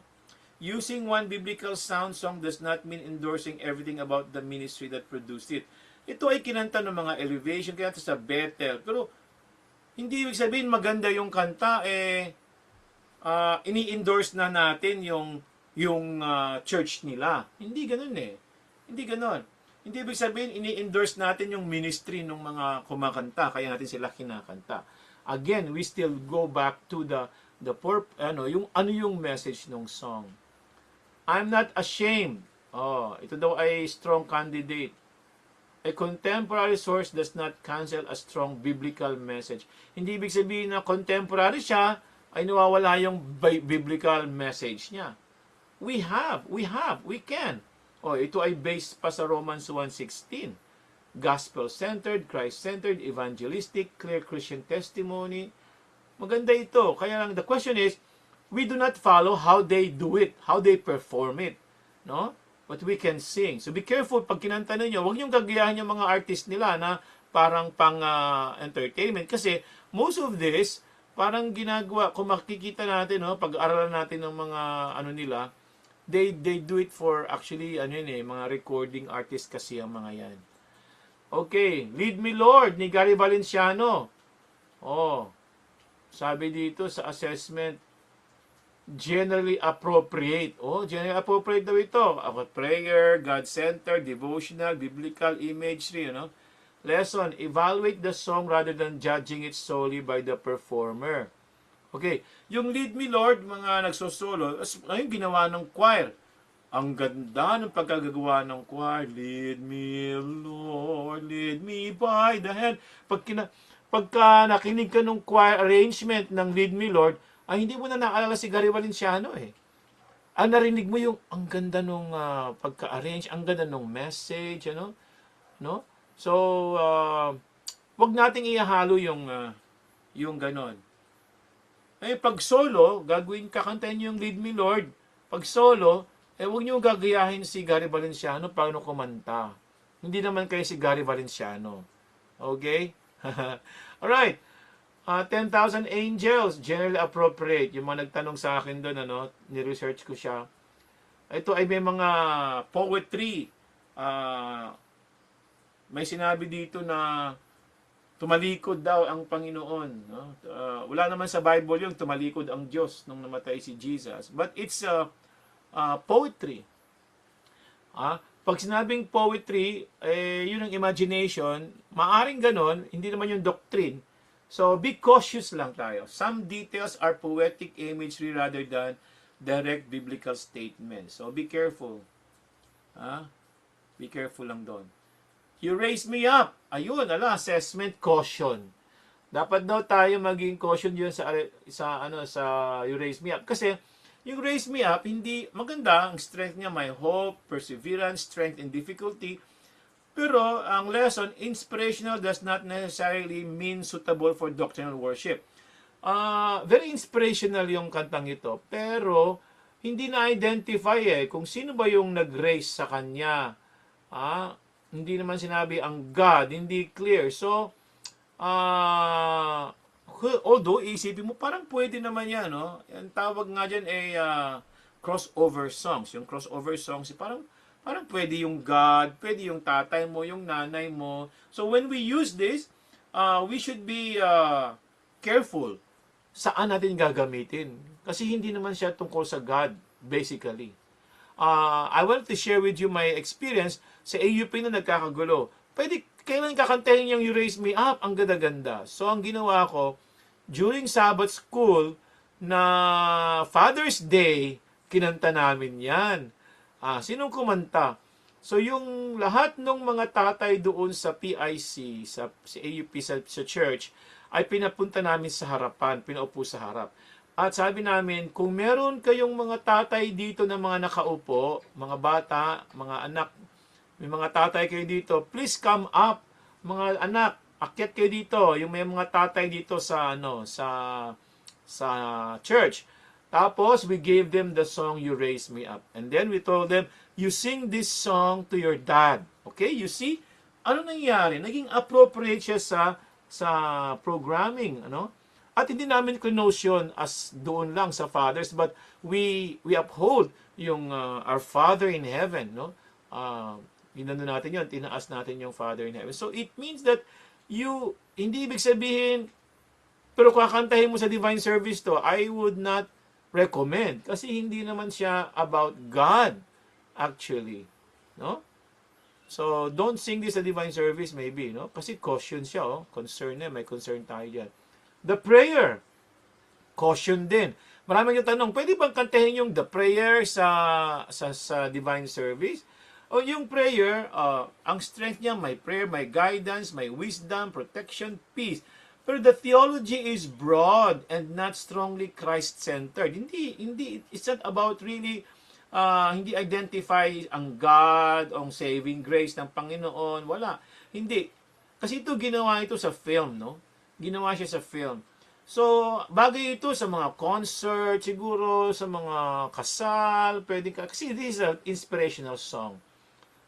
Using one biblical sound song does not mean endorsing everything about the ministry that produced it. Ito ay kinanta ng mga Elevation, kinanta sa Bethel. Pero hindi ibig sabihin maganda yung kanta, ini-endorse na natin yung church nila. Hindi ganoon eh. Hindi ganoon. Hindi ibig sabihin ini-endorse natin yung ministry ng mga kumakanta, kaya natin sila kinakanta. Again, we still go back to yung message ng song. I'm not ashamed. Ito daw ay strong candidate. A contemporary source does not cancel a strong biblical message. Hindi ibig sabihin na contemporary siya, ay nawawala yung biblical message niya. We can. Ito ay based pa sa Romans 1:16. Gospel-centered, Christ-centered, evangelistic, clear Christian testimony. Maganda ito. Kaya lang, the question is, we do not follow how they do it, how they perform it. No? But we can sing. So be careful pag kinanta ninyo, huwag niyong gagayahin yung mga artist nila na parang pang-entertainment. Kasi most of this, parang ginagawa, kung makikita natin, no, pag-aralan natin ng mga nila, they do it for actually, mga recording artist kasi ang mga yan. Okay, Lead Me Lord ni Gary Valenciano. Sabi dito sa assessment, generally appropriate. Generally appropriate daw ito. About prayer, God-centered, devotional, biblical imagery, Lesson, evaluate the song rather than judging it solely by the performer. Okay, yung Lead Me Lord, mga nagsosolo, ayun ginawa ng choir. Ang ganda ng pagkagagawa ng choir. Lead me, Lord, lead me by the hand. Pagka nakinig ka ng choir arrangement ng Lead Me Lord, ay hindi mo na naalala si Gary Valenciano eh. Ang narinig mo yung ang ganda nung pagka-arrange, ang ganda nung message, no? So, wag nating ihalo yung ganon. Pag solo, kakantahin niyo yung Lead Me Lord. Pag solo, huwag niyo gagayahin si Gary Valenciano paano kumanta. Hindi naman kayo si Gary Valenciano. Okay? Alright. 10,000 Angels, generally appropriate. Yung mga nagtanong sa akin doon, ni-research ko siya. Ito ay may mga poetry. May sinabi dito na tumalikod daw ang Panginoon. Wala naman sa Bible yung tumalikod ang Diyos nung namatay si Jesus. But it's poetry. Pag sinabing poetry, yun ang imagination, maaring ganon, hindi naman yung doctrine. So, be cautious lang tayo. Some details are poetic imagery rather than direct biblical statements. So, be careful. Be careful lang doon. You raise me up. Ayun, assessment, caution. Dapat daw tayo maging caution yun sa you raise me up. Kasi, yung raise me up, hindi maganda. Ang strength niya, may hope, perseverance, strength in difficulty. Pero, ang lesson, inspirational does not necessarily mean suitable for doctrinal worship. Very inspirational yung kantang ito. Pero, hindi na-identify kung sino ba yung nag-raise sa kanya. Hindi naman sinabi ang God, hindi clear. So, although isipin mo, parang pwede naman yan, no? Ang tawag nga dyan ay crossover songs. Yung crossover songs, parang pwede yung God, pwede yung tatay mo, yung nanay mo. So, when we use this, we should be careful saan natin gagamitin. Kasi hindi naman siya tungkol sa God, basically. I want to share with you my experience sa AUP na nagkakagulo. Kailan kakantahin yung You Raise Me Up? Ang ganda-ganda. So, ang ginawa ko, during Sabbath School na Father's Day, kinanta namin yan. Sinong kumanta? So, yung lahat ng mga tatay doon sa PIC, sa AUP, sa church, ay pinapunta namin sa harapan, pinaupo sa harap. At sabi namin, kung meron kayong mga tatay dito na mga nakaupo, mga bata, mga anak, may mga tatay kayo dito, please come up. Mga anak, akyat kayo dito. Yung may mga tatay dito sa church. Tapos, we gave them the song, You Raise Me Up. And then we told them, you sing this song to your dad. Okay? You see? Ano nangyari? Naging appropriate siya sa programming, ano? At hindi namin kinotion as doon lang sa fathers, but we uphold yung our Father in heaven, no? Inano natin yun, tinaas natin yung Father in heaven. So it means that hindi ibig sabihin, pero kakantahin mo sa divine service to, I would not recommend. Kasi hindi naman siya about God, actually, no? So, don't sing this sa divine service, maybe, no? Kasi caution siya, concern may concern tayo dyan. The prayer, caution din. Maraming yung tanong, pwede bang kantahin yung the prayer sa divine service? O yung prayer, ang strength niya, may prayer, may guidance, may wisdom, protection, peace. Pero the theology is broad and not strongly Christ-centered. Hindi, it's not about really hindi identify ang God, ang saving grace ng Panginoon, wala. Hindi. Kasi ginawa ito sa film, no? Ginawa siya sa film. So, bagay ito sa mga concert, siguro sa mga kasal, kasi this is an inspirational song,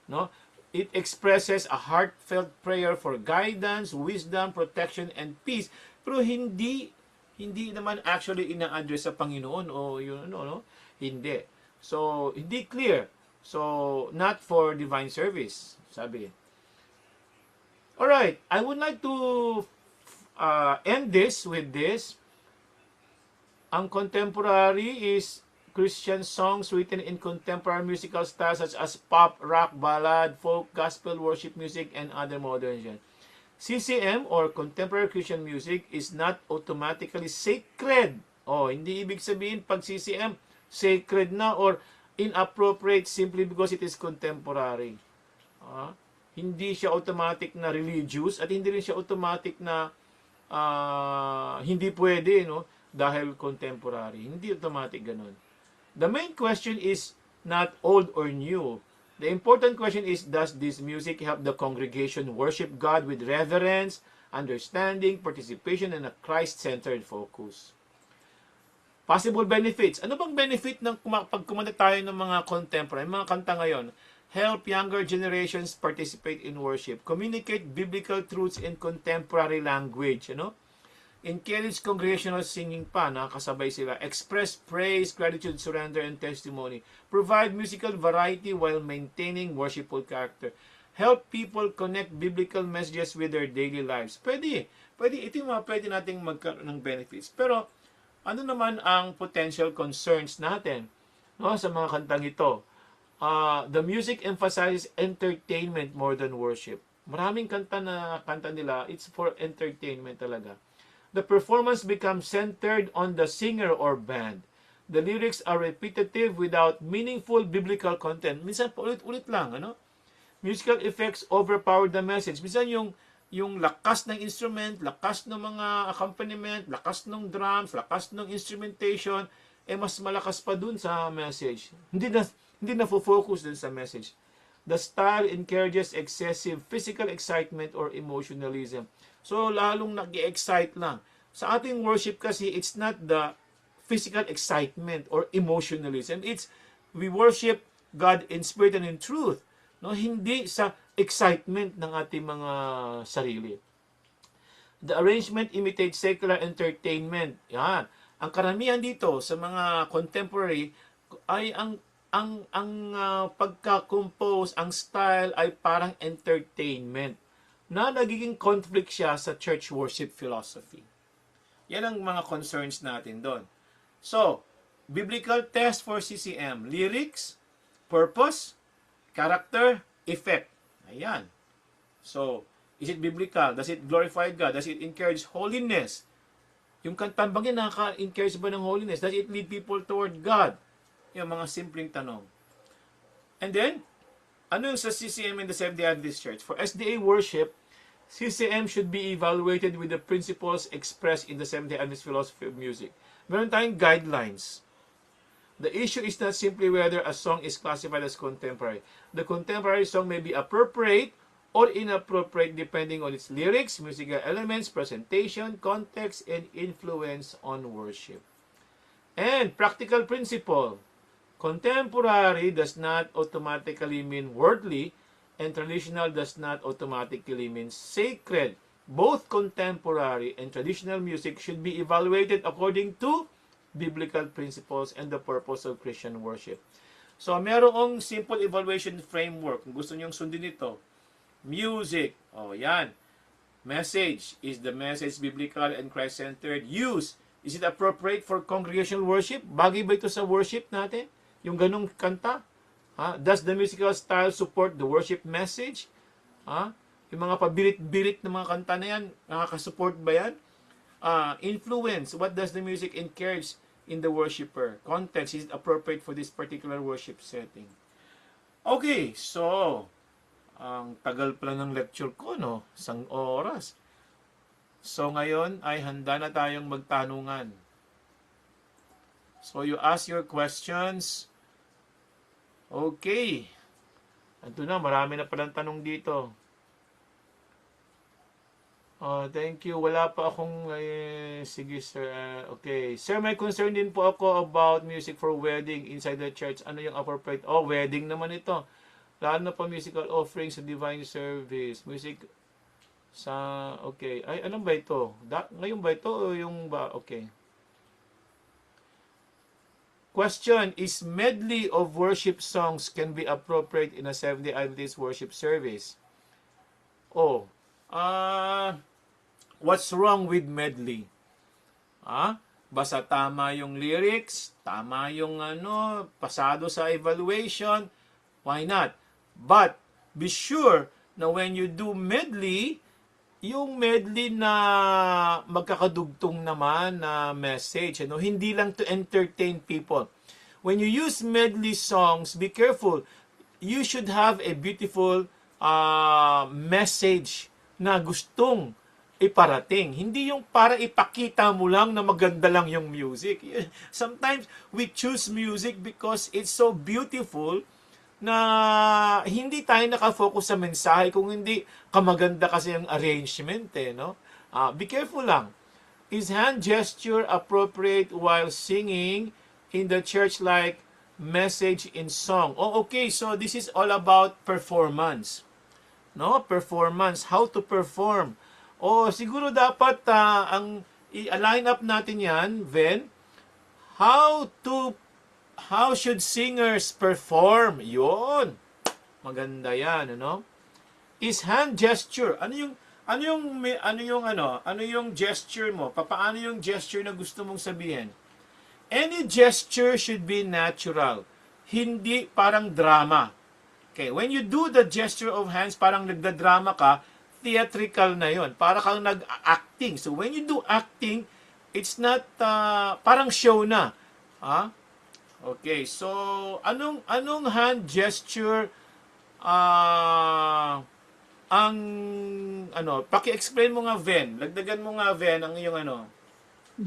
no? It expresses a heartfelt prayer for guidance, wisdom, protection, and peace. Pero hindi naman actually ina-address sa Panginoon o yun, no? Hindi. So, hindi clear. So, not for divine service, sabi. Alright, I would like to end this with this. Ang contemporary is Christian songs written in contemporary musical styles such as pop, rock, ballad, folk, gospel, worship music, and other modern genres. CCM or contemporary Christian music is not automatically sacred. Hindi ibig sabihin pag CCM sacred na or inappropriate simply because it is contemporary. Hindi siya automatic na religious at hindi rin siya automatic na hindi pwede, no? Dahil contemporary. Hindi automatic ganun. The main question is not old or new. The important question is, does this music help the congregation worship God with reverence, understanding, participation, and a Christ-centered focus? Possible benefits. Ano bang benefit ng pag kumanta tayo ng mga contemporary, mga kanta ngayon? Help younger generations participate in worship. Communicate biblical truths in contemporary language. Encourage congregational singing pa, nakakasabay sila. Express praise, gratitude, surrender, and testimony. Provide musical variety while maintaining worshipful character. Help people connect biblical messages with their daily lives. Pwede. Ito yung mga pwede nating magkaroon ng benefits. Pero, ano naman ang potential concerns natin, no, sa mga kantang ito? The music emphasizes entertainment more than worship. Maraming kanta nila, it's for entertainment talaga. The performance becomes centered on the singer or band. The lyrics are repetitive without meaningful biblical content. Minsan ulit-ulit lang, Musical effects overpower the message. Minsan yung lakas ng instrument, lakas ng mga accompaniment, lakas ng drums, lakas ng instrumentation, mas malakas pa dun sa message. Hindi na focus dun sa message. The style encourages excessive physical excitement or emotionalism. So, lalong nag-excite lang. Sa ating worship kasi, it's not the physical excitement or emotionalism. It's we worship God in spirit and in truth. No, hindi sa excitement ng ating mga sarili. The arrangement imitates secular entertainment. Yan. Ang karamihan dito sa mga contemporary ay ang pagka-compose, ang style ay parang entertainment na nagiging conflict siya sa church worship philosophy. Yan ang mga concerns natin doon. So, biblical test for CCM: lyrics, purpose, character, effect. Ayan. So, is it biblical? Does it glorify God? Does it encourage holiness? Yung kantang bangin, nakaka-encourage ba ng holiness? Does it lead people toward God? Yung mga simpleng tanong. And then, ano yung sa CCM in the Seventh-day Adventist Church? For SDA worship, CCM should be evaluated with the principles expressed in the Seventh-day Adventist philosophy of music. Meron tayong guidelines. The issue is not simply whether a song is classified as contemporary. The contemporary song may be appropriate or inappropriate depending on its lyrics, musical elements, presentation, context, and influence on worship. And practical principle: contemporary does not automatically mean worldly, and traditional does not automatically mean sacred. Both contemporary and traditional music should be evaluated according to biblical principles and the purpose of Christian worship. So, merong simple evaluation framework. Kung gusto niyong sundin ito, music, yan. Message, is the message biblical and Christ-centered? Use, is it appropriate for congregational worship? Bagay ba ito sa worship natin? Yung ganong kanta? Does the musical style support the worship message? Yung mga pabirit-birit na mga kanta na yan, nakaka-support ba yan? Influence, what does the music encourage in the worshiper? Context, is it appropriate for this particular worship setting? Okay, so, ang tagal pala ng lecture ko, no? 1 oras. So, ngayon ay handa na tayong magtanungan. So, you ask your questions. Okay. Ito na, marami na palang tanong dito. Thank you. Wala pa akong, sige sir. Okay. Sir, may concern din po ako about music for wedding inside the church. Ano yung appropriate? Wedding naman ito. Lalo na pa musical offerings sa divine service. Music sa, okay. Ay, anong ba ito? Ngayon ba ito o yung ba? Okay. Question, is medley of worship songs can be appropriate in a Seventh-day Adventist worship service? What's wrong with medley? Basta tama yung lyrics, tama yung pasado sa evaluation, why not? But be sure na when you do medley, yung medley na magkakadugtong naman na message, hindi lang to entertain people. When you use medley songs, be careful. You should have a beautiful message na gustong iparating. Hindi yung para ipakita mo lang na maganda lang yung music. Sometimes we choose music because it's so beautiful na hindi tayo nakafocus sa mensahe kung hindi kamaganda kasi yung arrangement no? Be careful lang. Is hand gesture appropriate while singing in the church like message in song? Okay, so this is all about performance. No? Performance, how to perform. Siguro dapat ang i-line up natin yan, Ven, how should singers perform? Yun. Maganda yan, Is hand gesture. Ano yung gesture mo? Paano yung gesture na gusto mong sabihin? Any gesture should be natural. Hindi parang drama. Okay, when you do the gesture of hands, parang nagda-drama ka, theatrical na yon. Para kang nag-acting. So when you do acting, it's not parang show na. Okay, so anong hand gesture paki-explain mo nga, Ven. Lagdagan mo nga, Ven, ang iyong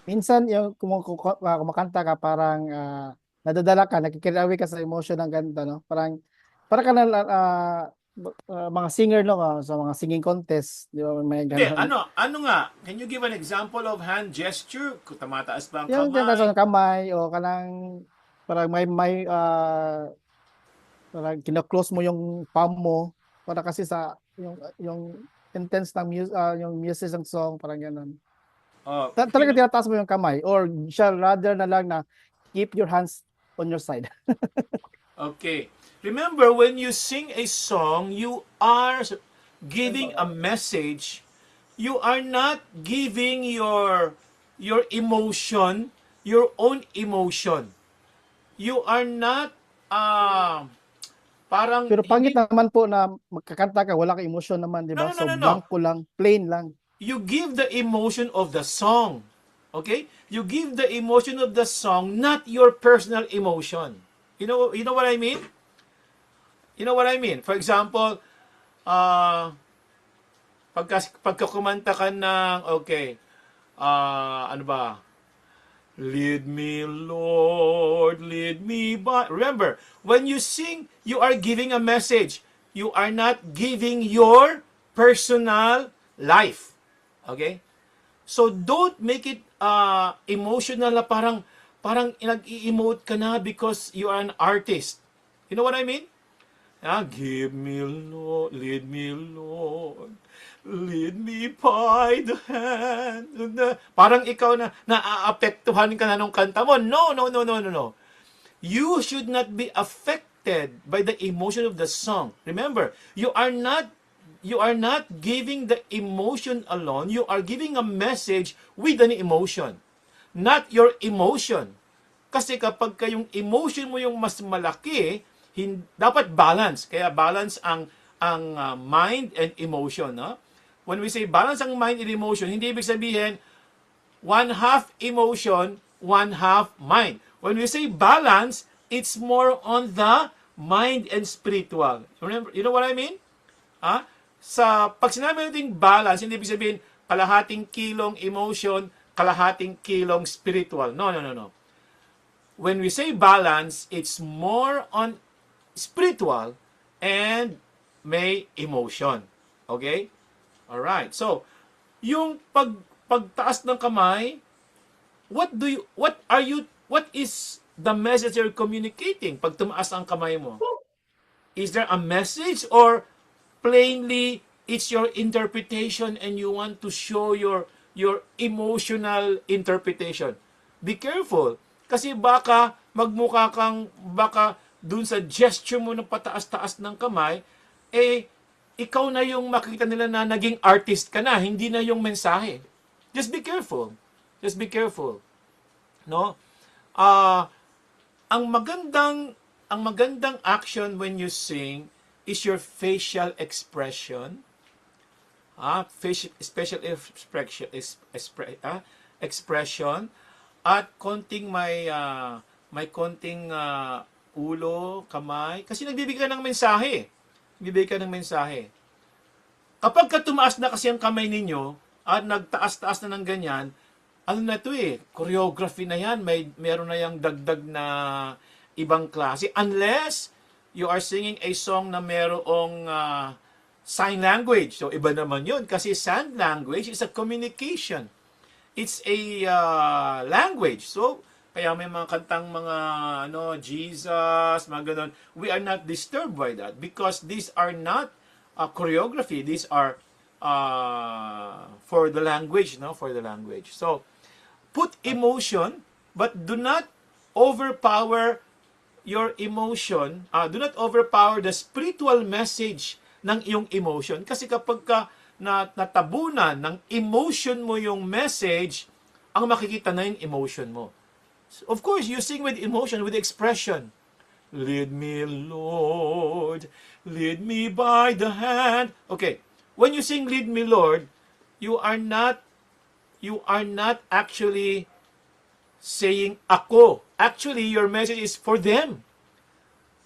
Minsan yung kumakanta ka parang nadadala ka, nakikirawi ka sa emotion ng kanta, no? Parang ka na mga singer no sa mga singing contest, di ba may Hindi, ganon. ano nga? Can you give an example of hand gesture? Kung tumataas ba ang Yung tinataas kamay? ng kamay o kanang parang may parang kina-close mo yung palm mo para kasi sa yung intense ng yung music ng song parang ganun. Oh, Talaga tinataas mo yung kamay or siya rather na lang na keep your hands on your side. okay. Remember, when you sing a song, you are giving a message. You are not giving your emotion, your own emotion. You are not parang Pero pangit hindi. naman po na magkakanta ka wala kang emotion naman, di No, ba? no, no, So no, no. blanco lang, plain lang. You give the emotion of the song. Okay? You give the emotion of the song, not your personal emotion. You know what I mean? You know what I mean? For example, pagka kumanta ka ng, okay, ano ba? Lead me, Lord, lead me by. Remember, when you sing, you are giving a message. You are not giving your personal life. Okay? So don't make it emotional na parang nag-i-emote ka na because you are an artist. You know what I mean? Give me, Lord, lead me by the hand. Parang ikaw na naaapektuhan ka na nung kanta mo. No, no, no, no, no, no. You should not be affected by the emotion of the song. Remember, you are not giving the emotion alone. You are giving a message with an emotion, not your emotion. Kasi kapag yung emotion mo yung mas malaki, dapat balance. Kaya balance ang mind and emotion. No? When we say balance ang mind and emotion, hindi ibig sabihin one half emotion, one half mind. When we say balance, it's more on the mind and spiritual. Remember, you know what I mean? Ha? Pag sinabi natin balance, hindi ibig sabihin kalahating kilong emotion, kalahating kilong spiritual. No, no, no, no. When we say balance, it's more on spiritual and may emotion. Okay? Alright. So, yung pagtaas ng kamay, what is the message you're communicating pag tumaas ang kamay mo? Is there a message or plainly it's your interpretation and you want to show your emotional interpretation? Be careful kasi baka baka dun sa gesture mo ng pataas-taas ng kamay ikaw na yung makita nila na naging artist ka na, hindi na yung mensahe. Just be careful. Just be careful. No? Ang magandang action when you sing is your facial expression. Facial expression at konting may konting ulo, kamay kasi nagbibigay ka ng mensahe. Nagbibigay ka ng mensahe. Kapag tumaas na kasi ang kamay ninyo at nagtaas-taas na ng ganyan, ano na to choreography na yan, meron na yang dagdag na ibang klase unless you are singing a song na merong sign language. So iba naman yun kasi sign language is a communication. It's a language. So kaya may mga kantang mga Jesus, mga ganun. We are not disturbed by that because these are not choreography. These are for the language, no? For the language. So put emotion, but do not overpower your emotion. Do not overpower the spiritual message ng iyong emotion. Kasi kapag natabunan ng emotion mo yung message, ang makikita na yung emotion mo. Of course, you sing with emotion, with expression. Lead me, Lord, lead me by the hand. Okay, when you sing Lead Me, Lord, you are not actually saying ako. Actually, your message is for them.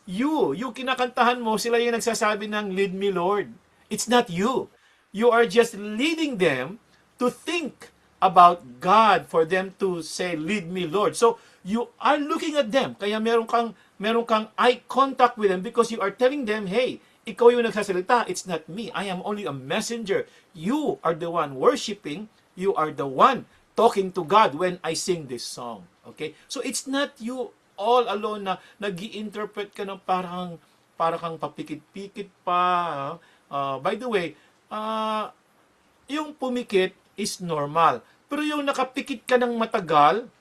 Yung kinakantahan mo, sila yung nagsasabi ng Lead Me, Lord. It's not you. You are just leading them to think about God for them to say, Lead me, Lord. So, you are looking at them. Kaya meron kang eye contact with them because you are telling them, hey, ikaw yung nagsasalita. It's not me. I am only a messenger. You are the one worshiping. You are the one talking to God when I sing this song. Okay? So it's not you all alone na nag-i-interpret ka ng parang kang papikit-pikit pa. By the way, yung pumikit is normal. Pero yung nakapikit ka ng matagal,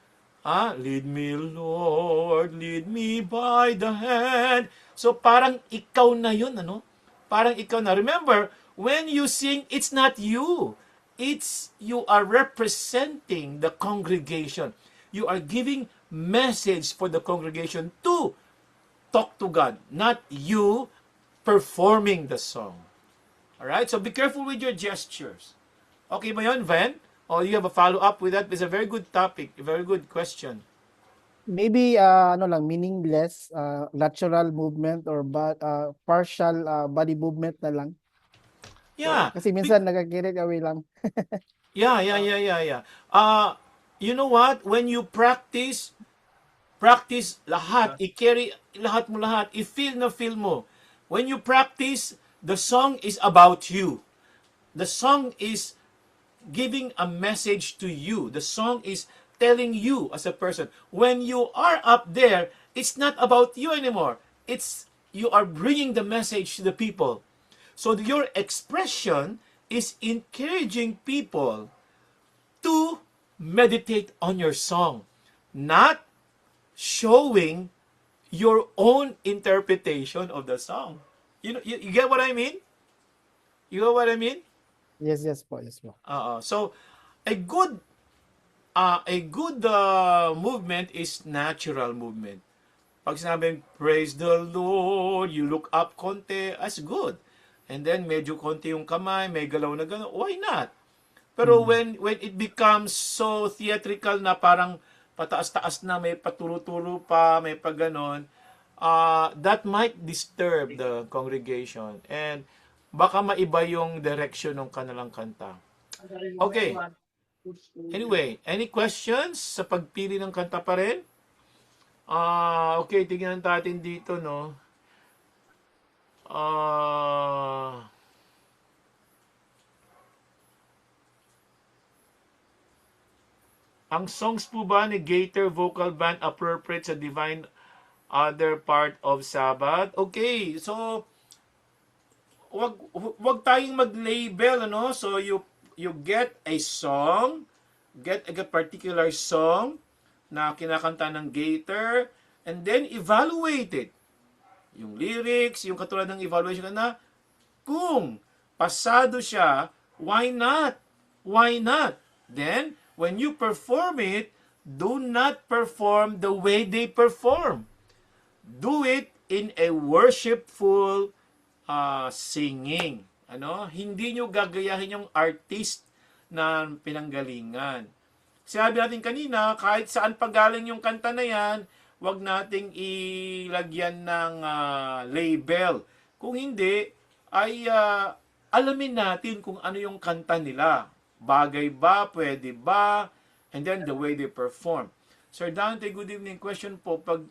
lead me, Lord, lead me by the hand. So parang ikaw na yun, ano? Parang ikaw na. Remember, when you sing, it's not you. It's you are representing the congregation. You are giving message for the congregation to talk to God, not you performing the song. Alright? So be careful with your gestures. Okay ba yun, Van? Or you have a follow-up with that? It's a very good topic, a very good question. Maybe meaningless lateral movement or partial body movement na lang. Yeah. Kasi minsan nagkikirit away lang. Yeah. You know what? When you practice lahat, i-carry lahat mo lahat, i-feel na feel mo. When you practice, the song is about you. The song is giving a message to you. The song is telling you as a person. When you are up there, it's not about you anymore. It's you are bringing the message to the people. So your expression is encouraging people to meditate on your song, not showing your own interpretation of the song. You get what I mean? You know what I mean? Yes po. So a good movement is natural movement. Pag sinabing praise the Lord, you look up konti, that's good. And then medyo konti yung kamay, may galaw na gano'n, why not? Pero when it becomes so theatrical na parang pataas-taas na, may paturo-turo pa, may pagganon, that might disturb the congregation. And baka maiba yung direction ng kanilang kanta. Okay. Anyway, any questions sa pagpili ng kanta pa rin? Okay, tingnan natin dito, no? Ang songs po ba ni Gator Vocal Band appropriate sa Divine Other Part of Sabbath? Okay, so wag tayong mag-label, ano? So you get a song, get a particular song na kinakanta ng Gator, and then evaluate it. Yung lyrics, yung katulad ng evaluation na, kung pasado siya, why not? Why not? Then, when you perform it, do not perform the way they perform. Do it in a worshipful singing. Hindi nyo gagayahin yung artist na pinanggalingan. Sabi natin kanina, kahit saan pagaling yung kanta na yan, wag nating ilagyan ng label. Kung hindi, ay alamin natin kung ano yung kanta nila. Bagay ba? Pwede ba? And then the way they perform. Sir Dante, good evening. Question po, pag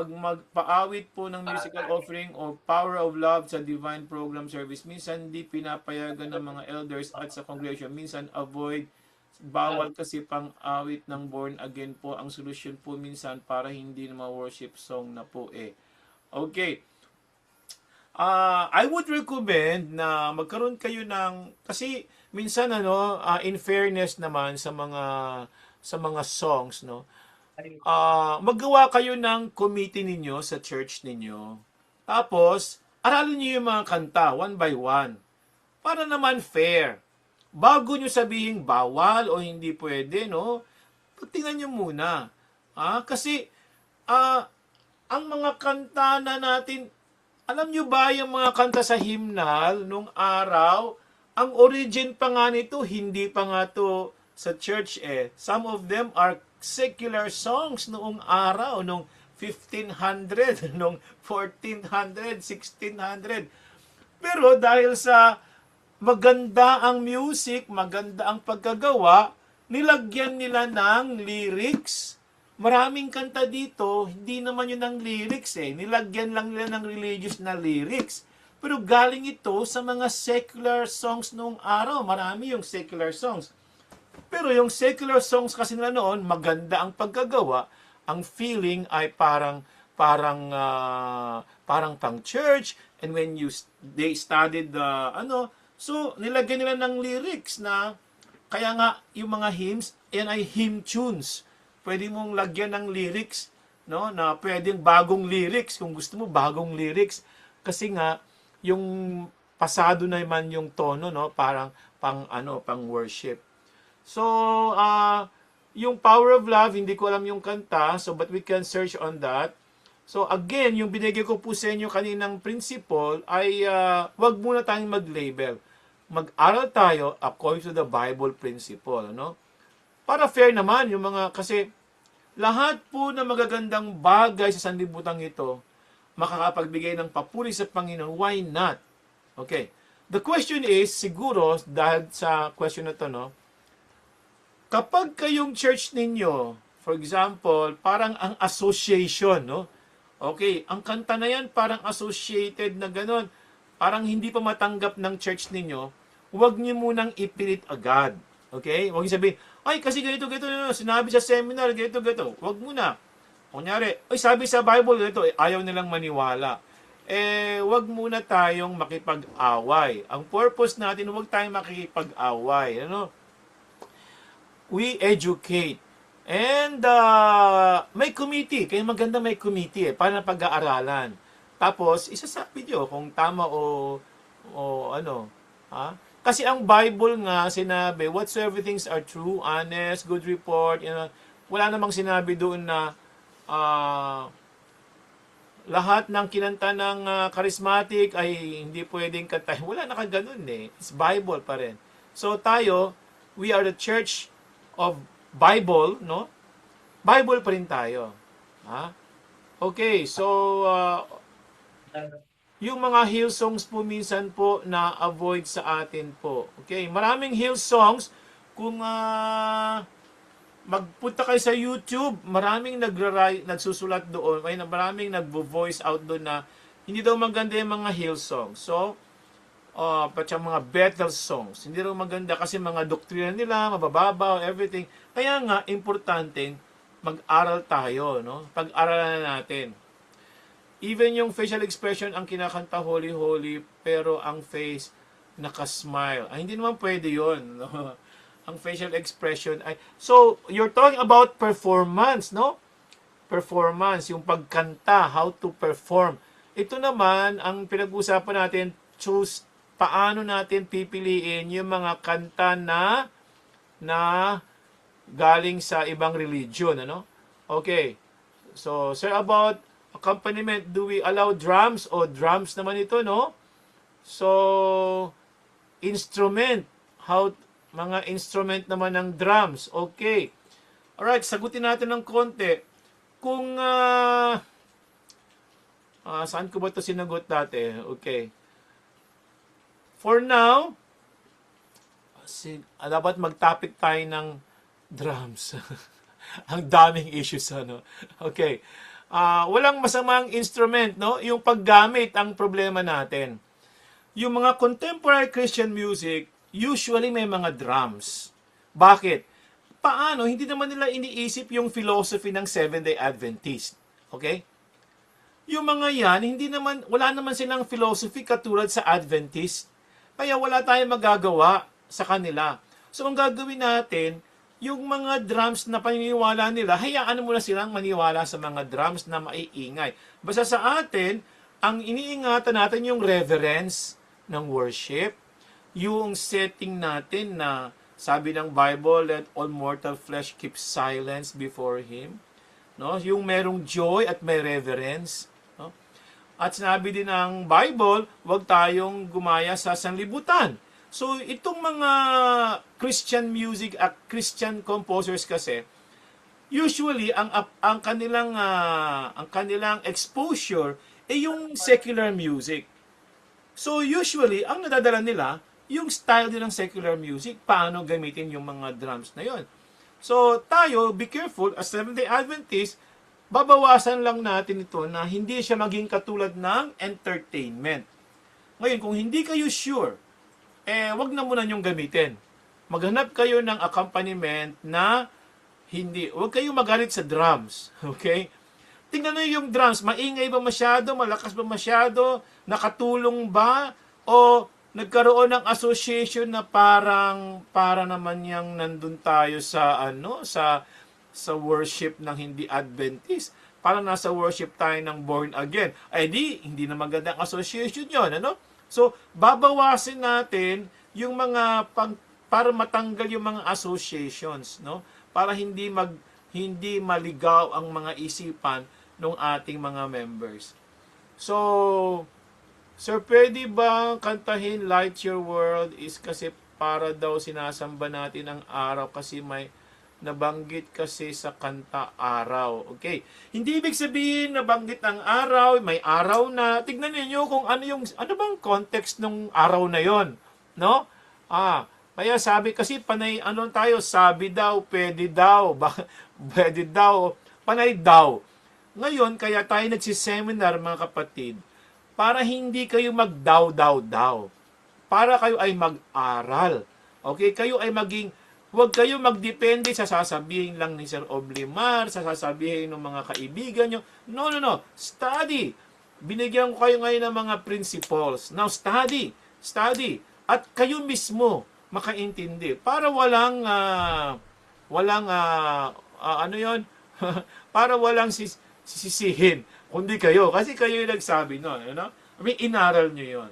magpaawit po ng musical offering o Power of Love sa Divine Program Service, minsan hindi pinapayagan ng mga elders at sa congregation. Minsan bawal kasi pang-awit ng born again po. Ang solusyon po minsan para hindi na ma-worship song na po Okay. I would recommend na magkaroon kayo ng, kasi minsan in fairness naman sa mga songs, no, maggawa kayo ng committee ninyo sa church ninyo. Tapos aralin niyo yung mga kanta one by one para naman fair. Bago nyo sabihin bawal o hindi pwede, no, tingnan nyo muna. Kasi ang mga kanta na natin, alam nyo ba yung mga kanta sa hymnal nung araw, ang origin pa nga nito, hindi pa nga to sa church Some of them are secular songs noong araw, nung 1500, nung 1400, 1600. Pero dahil sa maganda ang music, maganda ang pagkagawa, nilagyan nila ng lyrics. Maraming kanta dito, hindi naman yun ang lyrics Nilagyan lang nila ng religious na lyrics. Pero galing ito sa mga secular songs noong araw. Marami yung secular songs. Pero yung secular songs kasi nila noon, maganda ang pagkagawa. Ang feeling ay parang pang church. And when they studied so nilagyan nila ng lyrics na kaya nga yung mga hymns, yan ay hymn tunes. Pwede mong lagyan ng lyrics, no, na pwedeng bagong lyrics kung gusto mo bagong lyrics kasi nga yung pasado na naman yung tono, no, parang pang worship. So, yung Power of Love, hindi ko alam yung kanta, so but we can search on that. So again, yung binigay ko po sa inyo kaninang principle ay wag muna tayong mag-label. Mag-aral tayo according to the Bible principle, no? Para fair naman yung mga, kasi lahat po na magagandang bagay sa sanlibutan ito makakapagbigay ng papuri sa Panginoon. Why not? Okay. The question is, siguro, dahil sa question na to, no? Kapag kayong church ninyo, for example, parang ang association, no? Okay, ang kanta na yan parang associated na gano'n. Parang hindi pa matanggap ng church ninyo, huwag niyo munang ipilit agad. Okay? Huwag niyo sabihin, ay kasi ganito, sinabi sa seminar, ganito. Huwag muna. Kunyari, ay sabi sa Bible, ganito, ayaw nilang maniwala. Huwag muna tayong makipag-away. Ang purpose natin, huwag tayong makikipag-away. Ano? We educate. And may committee. Kaya maganda may committee para pag-aaralan. Tapos, isasabi nyo kung tama o ano. Ha? Kasi ang Bible nga sinabi, whatsoever things are true, honest, good report, wala namang sinabi doon na lahat ng kinanta ng charismatic ay hindi pwedeng kantahin. Wala nakaganon eh. It's Bible pa rin. So tayo, we are the church of Bible, no? Bible pa rin tayo. Ha? Okay, so yung mga hill songs po minsan po na avoid sa atin po. Okay, maraming hill songs. Kung magpunta kayo sa YouTube, maraming nagsusulat doon, maraming nagvo-voice out doon na hindi daw maganda yung mga hill songs. So, pati mga Bethel songs. Hindi raw maganda kasi mga doktrina nila, mabababaw, everything. Kaya nga, importante, mag-aral tayo, no? Pag-aralan natin. Even yung facial expression ang kinakanta holy, pero ang face nakasmile. Ay, hindi naman pwede yun, no? Ang facial expression ay... So, you're talking about performance, no? Performance, yung pagkanta, how to perform. Ito naman, ang pinag-usapan natin, choose paano natin pipiliin yung mga kanta na galing sa ibang religion, ano? Okay. So, sir, about accompaniment, do we allow drums? O drums naman ito, no? So, instrument. Mga instrument naman ng drums. Okay. Alright, sagutin natin ng konti. Kung, saan ko ba ito sinagot dati? Okay. For now, dapat mag-topic tayo ng drums. Ang daming issues, ano? Okay. Walang masamang instrument, no? Yung paggamit ang problema natin. Yung mga contemporary Christian music, usually may mga drums. Bakit? Paano? Hindi naman nila iniisip yung philosophy ng Seventh-day Adventist. Okay? Yung mga yan, wala naman silang philosophy katulad sa Adventist. Kaya wala tayong magagawa sa kanila. So, ang gagawin natin, yung mga drums na paniniwala nila, hayaan mo na silang maniwala sa mga drums na maiingay. Basta sa atin, ang iniingatan natin yung reverence ng worship, yung setting natin na sabi ng Bible, let all mortal flesh keep silence before Him. No? Yung merong joy at may reverence. No? At sinabi din ng Bible, huwag tayong gumaya sa sanlibutan. So, itong mga Christian music at Christian composers kasi, usually, ang kanilang exposure ay yung secular music. So, usually, ang nadadala nila, yung style din ng secular music, paano gamitin yung mga drums na yon. So, tayo, be careful, as Seventh-day Adventist, babawasan lang natin ito na hindi siya maging katulad ng entertainment. Ngayon, kung hindi kayo sure, wag na muna nyong gamitin. Maghanap kayo ng accompaniment na wag kayo magalit sa drums. Okay? Tingnan nyo yung drums, maingay ba masyado, malakas ba masyado, nakatulong ba, o nagkaroon ng association na para naman yang nandun tayo sa sa worship ng hindi Adventist. Para nasa worship tayo ng born again. Ay hindi na magandang association yon, ano? So, babawasin natin yung mga para matanggal yung mga associations, no? Para hindi maligaw ang mga isipan ng ating mga members. So, sir, pwede ba kantahin Light Your World is kasi para daw sinasamba natin ang araw kasi may nabanggit kasi sa kanta araw. Okay. Hindi ibig sabihin nabanggit ang araw, may araw na. Tignan niyo kung ano bang context ng araw na 'yon, no? Kaya sabi kasi panay tayo, sabi daw, pwede daw, pwede daw, panay daw. Ngayon kaya tayo nagsiseminar mga kapatid para hindi kayo magdaw. Para kayo ay mag-aral. Okay, kayo ay huwag kayo magdepende sa sasabihin lang ni Sir Oblimar, sa sasabihin ng mga kaibigan nyo. No. Study. Binigyan ko kayo ngayon ng mga principles. Now, study. At kayo mismo makaintindi. Para walang para walang sisihin. Kundi kayo. Kasi kayo yung nagsabi nun. Inaral nyo yun.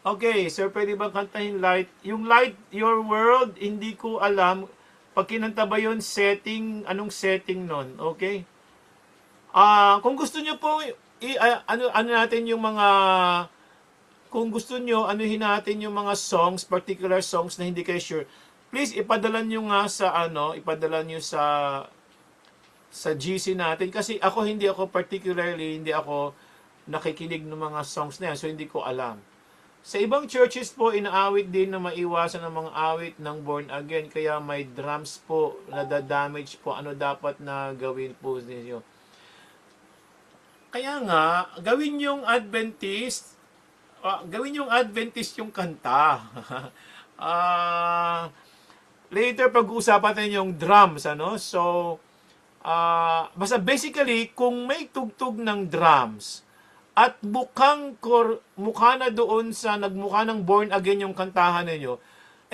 Okay, sir, pwede bang kantahin Light? Yung Light Your World, hindi ko alam. Pag kinanta ba yun, anong setting nun? Okay? Kung gusto nyo po, natin yung mga, kung gusto nyo, anuhin natin yung mga songs, particular songs na hindi kayo sure, please, ipadala nyo nga ipadala nyo sa GC natin. Kasi hindi ako nakikinig ng mga songs na yan, so hindi ko alam. Sa ibang churches po, inaawit din na maiwasan ang mga awit ng born again. Kaya may drums po, nadadamage po. Ano dapat na gawin po ninyo? Kaya nga, gawin yung Adventist yung kanta. Later, pag-uusapan natin yung drums. So, basta basically, kung may tugtog ng drums, at mukha na doon sa nagmukha ng born again yung kantahan ninyo,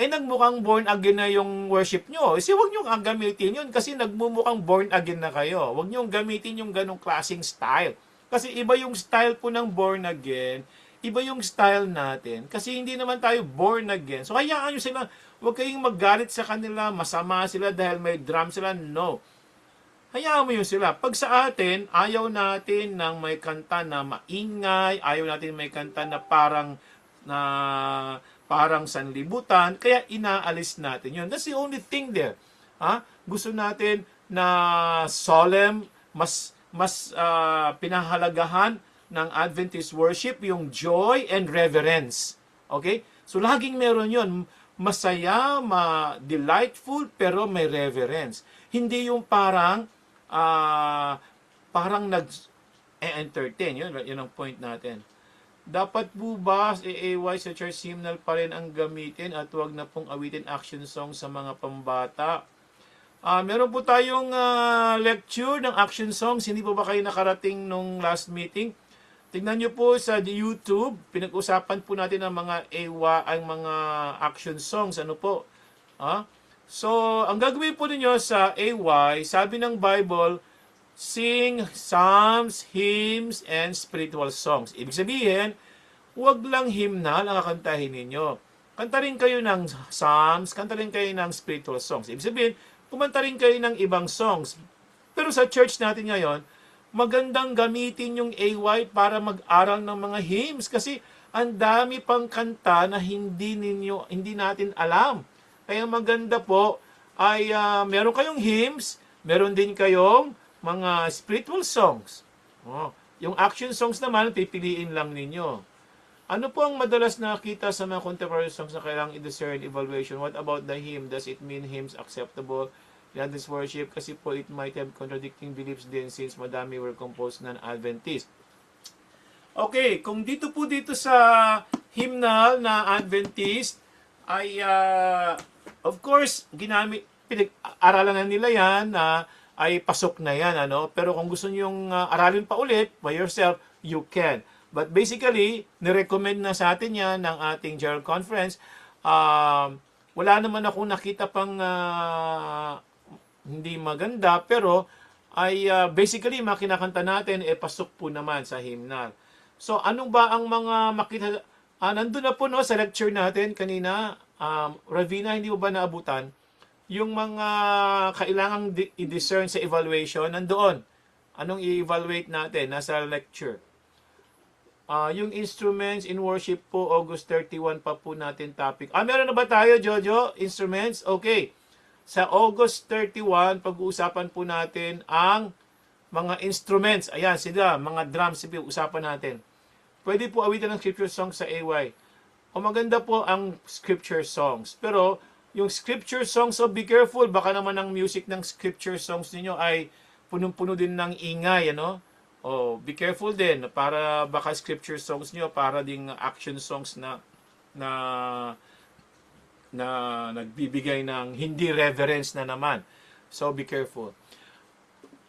nagmukhang born again na yung worship nyo. Kasi huwag nyo gamitin yun kasi nagmumukhang born again na kayo. Huwag nyo gamitin yung ganong klaseng style. Kasi iba yung style po ng born again, iba yung style natin. Kasi hindi naman tayo born again. So hayaan nyo sila, huwag kayong magalit sa kanila, masama sila dahil may drum sila. No. Hayaan mo yun sila. Pag sa atin, ayaw natin ng may kanta na maingay, ayaw natin may kanta na parang sanlibutan, kaya inaalis natin yun. That's the only thing there. Gusto natin na solemn, mas pinahalagahan ng Adventist worship, yung joy and reverence. Okay? So laging meron yun. Masaya, delightful, pero may reverence. Hindi yung parang nag-entertain. Yun ang point natin. Dapat po ba AAY sa church hymnal pa rin ang gamitin at wag na pong awitin action song sa mga pambata? Meron po tayong lecture ng action songs. Hindi po ba kayo nakarating nung last meeting? Tingnan nyo po sa YouTube. Pinag-usapan po natin ang mga ang mga action songs. Ano po? So, ang gagawin po ninyo sa AY, sabi ng Bible, sing psalms, hymns, and spiritual songs. Ibig sabihin, huwag lang hymnal ang kakantahin ninyo. Kanta rin kayo ng psalms, kanta rin kayo ng spiritual songs. Ibig sabihin, kumanta rin kayo ng ibang songs. Pero sa church natin ngayon, magandang gamitin yung AY para mag-aral ng mga hymns kasi ang dami pang kanta na hindi natin alam. Kaya maganda po ay meron kayong hymns, meron din kayong mga spiritual songs. Yung action songs naman, pipiliin lang ninyo. Ano po ang madalas nakita sa mga contemporary songs na kailangang i-discern evaluation? What about the hymn? Does it mean hymns acceptable? Yan this worship kasi po it might have contradicting beliefs din since madami were composed non-Adventist. Okay, kung dito sa hymnal na Adventist ay of course pinag-aralan na nila yan na ay pasok na yan, ano. Pero kung gusto niyo aralin pa ulit by yourself, you can. But basically, nirecommend na sa atin yan ng ating General Conference. Wala naman ako nakita pang hindi maganda, pero ay basically makinakanta natin pasok po naman sa hymnal. So anong ba ang mga makita nandun na po no sa lecture natin kanina, Ravina, hindi mo ba naabutan yung mga kailangang i-discern sa evaluation nandoon? Anong i-evaluate natin nasa lecture? Yung instruments in worship po, August 31 pa po natin topic. Meron na ba tayo, Jojo? Instruments? Okay. Sa August 31, pag-uusapan po natin ang mga instruments. Ayan, sila, mga drums, usapan natin. Pwede po awitan ng scripture songs sa AY. O maganda po ang scripture songs. Pero, yung scripture songs, so be careful. Baka naman ang music ng scripture songs ninyo ay punong-puno din ng ingay, ano? Oh, be careful din para baka scripture songs niyo para ding action songs na na na nagbibigay ng hindi reverence na naman. So be careful.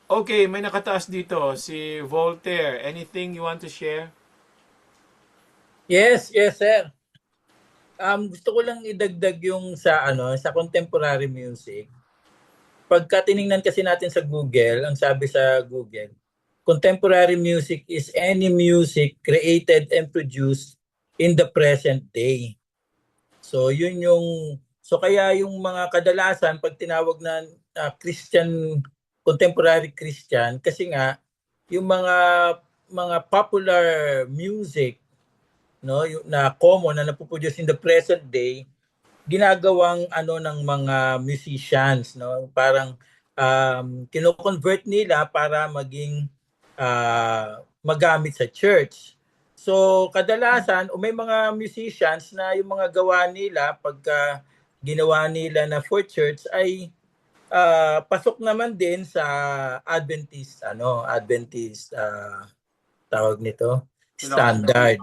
Okay, may nakataas dito si Voltaire. Anything you want to share? Yes, sir. Gusto ko lang idagdag yung sa contemporary music. Pagka tiningnan kasi natin sa Google, ang sabi sa Google, contemporary music is any music created and produced in the present day. So kaya yung mga kadalasan pag tinawag na Christian, contemporary Christian, kasi nga yung mga popular music, no, yung na common na napoproduce in the present day, ginagawang ng mga musicians, no, parang kino-convert nila para maging magamit sa church. So kadalasan may mga musicians na yung mga gawa nila pagka ginawa nila na for church ay pasok naman din sa Adventist tawag nito standard.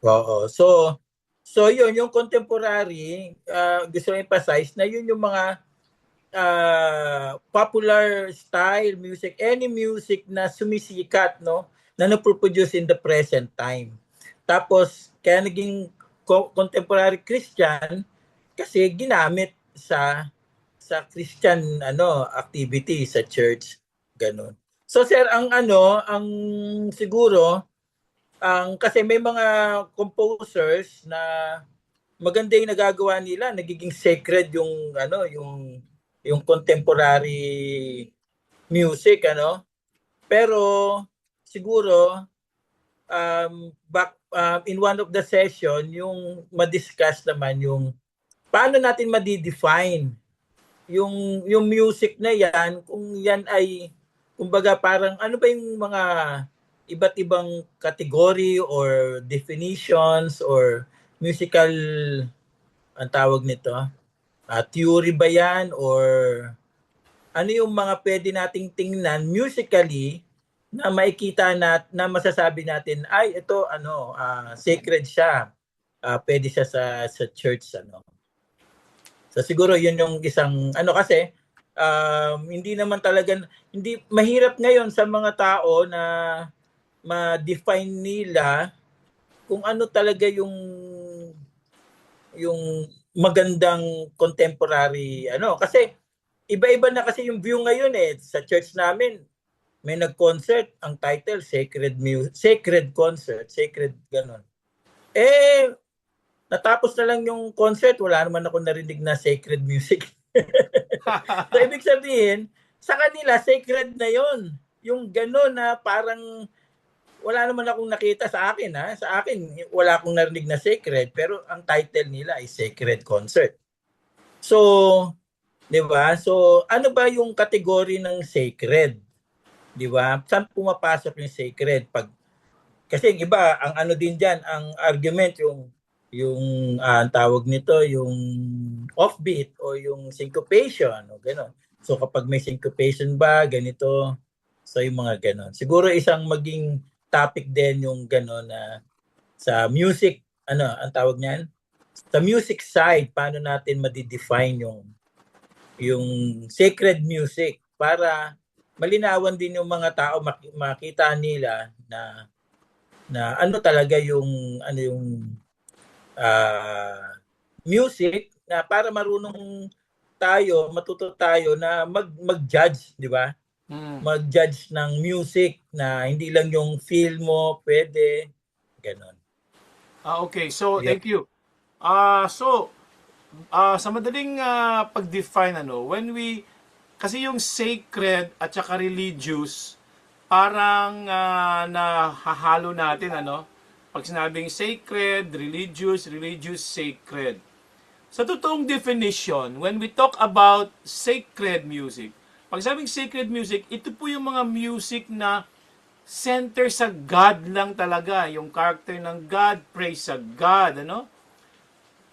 Oo. So yun yung contemporary, gusto ko emphasize na yun yung mga popular style music, any music na sumisikat, no, na naproproduce in the present time. Tapos kaya naging contemporary Christian kasi ginamit sa Christian activity sa church, ganun. So sir, ang siguro kasi may mga composers na maganda yung nagagawa nila, nagiging sacred yung yung contemporary music, pero siguro in one of the session yung ma-discuss naman yung paano natin ma-define yung music na yan, kung yan ay kumbaga parang ano ba yung mga iba't ibang category or definitions or musical ang tawag nito, theory ba yan or ano yung mga pwede nating tingnan musically na makikita na masasabi natin ay ito sacred siya, pwede siya sa church, So siguro yun yung isang kasi hindi naman talaga, hindi mahirap ngayon sa mga tao na ma-define nila kung ano talaga yung magandang contemporary kasi iba-iba na kasi yung view ngayon sa church namin. May nag-concert, ang title sacred concert, sacred ganon. Natapos na lang yung concert, wala naman ako narinig na sacred music. So ibig sabihin, sa kanila sacred na yon. Yung ganon na parang wala naman akong nakita sa akin, Sa akin, wala akong narinig na sacred, pero ang title nila ay sacred concert. So, 'di ba? So, ano ba yung category ng sacred? 'Di ba? Saan pumapasok yung sacred? Kasi yung iba, ang din diyan, ang argument yung ang tawag nito, yung offbeat o yung syncopation o gano'n. So kapag may syncopation ba, ganito, so yung mga gano'n. Siguro isang maging topic din yung gano'n na sa music, ano, ang tawag niyan? Sa music side, paano natin ma-define yung sacred music para malinawan din yung mga tao makita nila na ano talaga yung music na para marunong tayo, matuto tayo na mag-judge, di ba? Mag-judge ng music na hindi lang yung feel mo, pwede, ganon. Okay, so Yeah. thank you. Sa madaling pag-define, kasi yung sacred at saka religious, parang nahahalo natin, pag sinabing sacred, religious, sacred. Sa totoong definition, when we talk about sacred music, pag sabing sacred music, ito po yung mga music na center sa God lang talaga. Yung character ng God, praise sa God,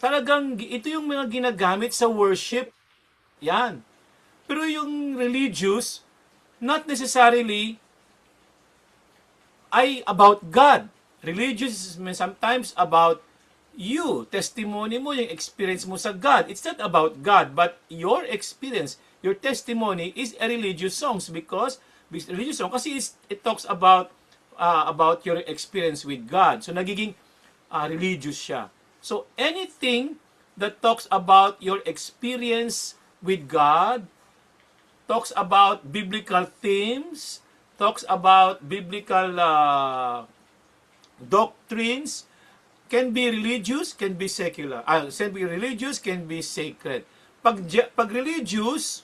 Talagang, ito yung mga ginagamit sa worship. Yan. Pero yung religious, not necessarily ay about God. Religious is sometimes about you, testimony mo, yung experience mo sa God. It's not about God, but your experience, your testimony is a religious songs because religious song kasi it talks about your experience with God. So nagiging religious siya. So anything that talks about your experience with God, talks about biblical themes, talks about biblical doctrines, can be religious, can be secular. Can be religious, can be sacred. Pag religious,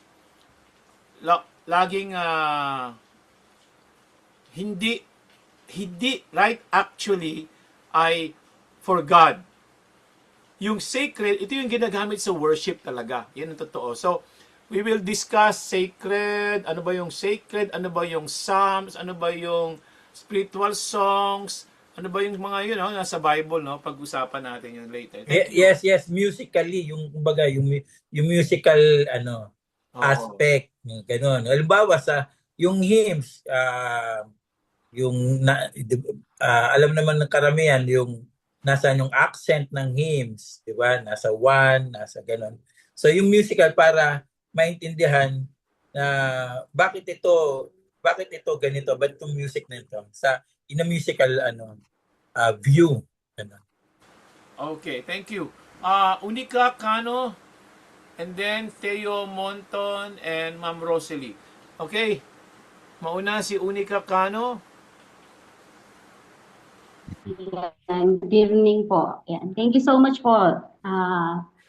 laging hindi right actually ay for God. Yung sacred, ito yung ginagamit sa worship talaga. Yan ang totoo. So, we will discuss sacred, ano ba yung sacred, ano ba yung psalms, ano ba yung spiritual songs, ano ba yung mga yun, nasa Bible, pag-usapan natin yun later. Yes, musically, yung kumbaga, yung musical, aspect, yung gano'n. Halimbawa, yung hymns, alam naman ng karamihan, yung nasa yung accent ng hymns, di ba? Nasa one, nasa gano'n. So, yung musical para maintindihan na bakit ito ganito, ba't itong music na ito? In a musical, view. Ganun. Okay, thank you. Unica Cano, and then Theo Monton, and Ma'am Rosalie. Okay, mauna si Unica Cano. Good evening po. Yan. Thank you so much po.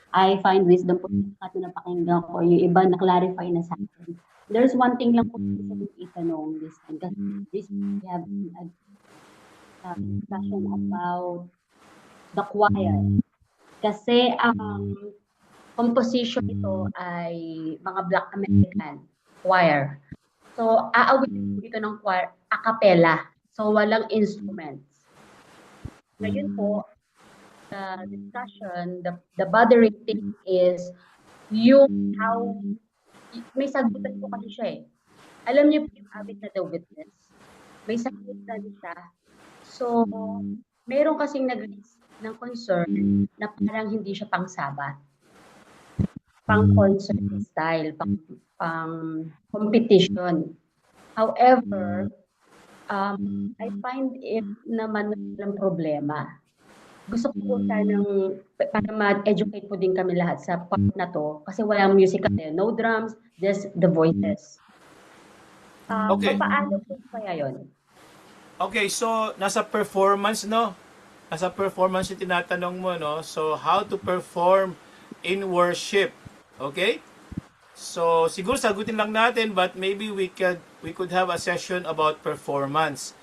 I find wisdom po at napakinggan ko yung iba na clarify na sa akin. There's one thing lang po gusto kong itanong this time. Kasi this we have a discussion about the choir. Kasi ang composition ito ay mga Black American choir. So, aawitin dito ng choir a cappella. So, walang instruments. Ngayon po, the discussion, the bothering thing is yung how, may sagutan po kasi siya eh. Alam niyo po yung awit na The Witness? May sagutan siya. So, meron kasing nag-raise ng concern na parang hindi siya pang sabat. Pang concert style, pang competition. However, I find it naman ng problema. Gusto ko po sanang para ma-educate po din kami lahat sa part na to kasi walang musical, no drums, just the voices. Okay. Paano po kaya yun? Okay, so nasa performance, Nasa performance yung tinatanong mo, So, how to perform in worship. Okay? So, siguro sagutin lang natin, but maybe we could have a session about performance.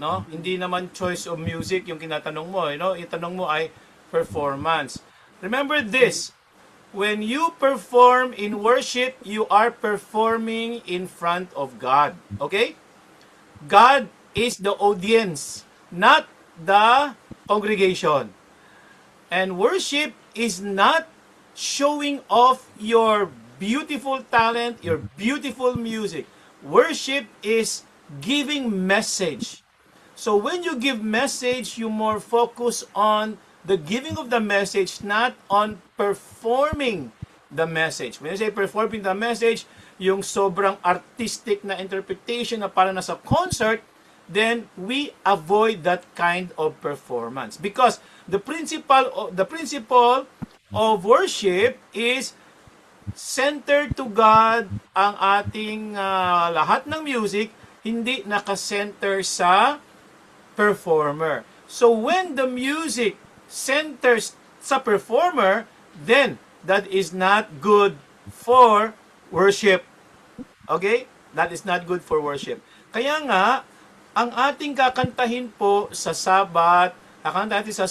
Hindi naman choice of music yung kinatanong mo, Yung tanong mo ay performance. Remember this, when you perform in worship, you are performing in front of God. Okay? God is the audience, not the congregation. And worship is not showing off your beautiful talent, your beautiful music. Worship is giving message. So when you give message, you more focus on the giving of the message, not on performing the message. When you say performing the message, yung sobrang artistic na interpretation na para nasa concert, then we avoid that kind of performance. Because the principle of worship is centered to God ang ating lahat ng music, hindi nakasenter sa performer. So when the music centers sa performer, then that is not good for worship. Okay? That is not good for worship. Kaya nga, ang ating kakantahin po sa Sabat, kakantahin sa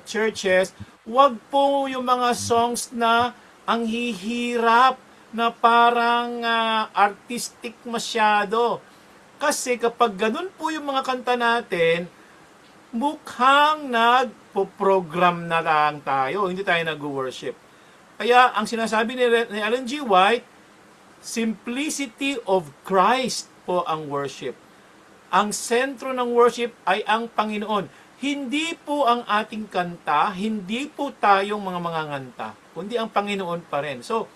churches, wag po yung mga songs na ang hihirap na parang artistic masyado. Kasi kapag ganun po yung mga kanta natin, mukhang nagpo-program na lang tayo, hindi tayo nag-worship. Kaya ang sinasabi ni Ellen G. White, simplicity of Christ po ang worship. Ang sentro ng worship ay ang Panginoon. Hindi po ang ating kanta, hindi po tayong mga manganganta, kundi ang Panginoon pa rin. So,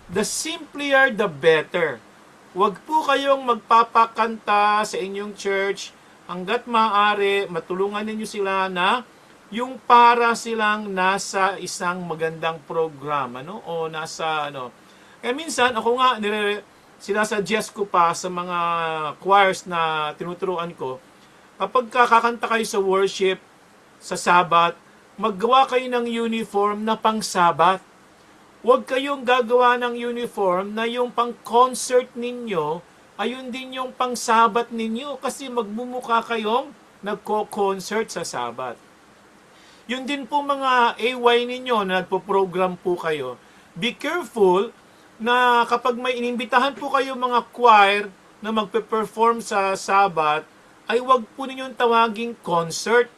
the simpler the better. Huwag po kayong magpapakanta sa inyong church hanggat maaari, matulungan ninyo sila na yung para silang nasa isang magandang program, o nasa, Kaya minsan, ako nga, sinasuggest ko pa sa mga choirs na tinuturuan ko, kapag kakanta kayo sa worship, sa Sabat, maggawa kayo ng uniform na pang-Sabat. Huwag kayong gagawa ng uniform na yung pang-concert ninyo, ayun din yung pang-Sabat ninyo kasi magmumukha kayong nagko-concert sa Sabat. Yun din po mga AY ninyo na nagpo-program po kayo. Be careful na kapag may inimbitahan po kayo mga choir na magpe-perform sa Sabat, ay wag po ninyong tawaging concert.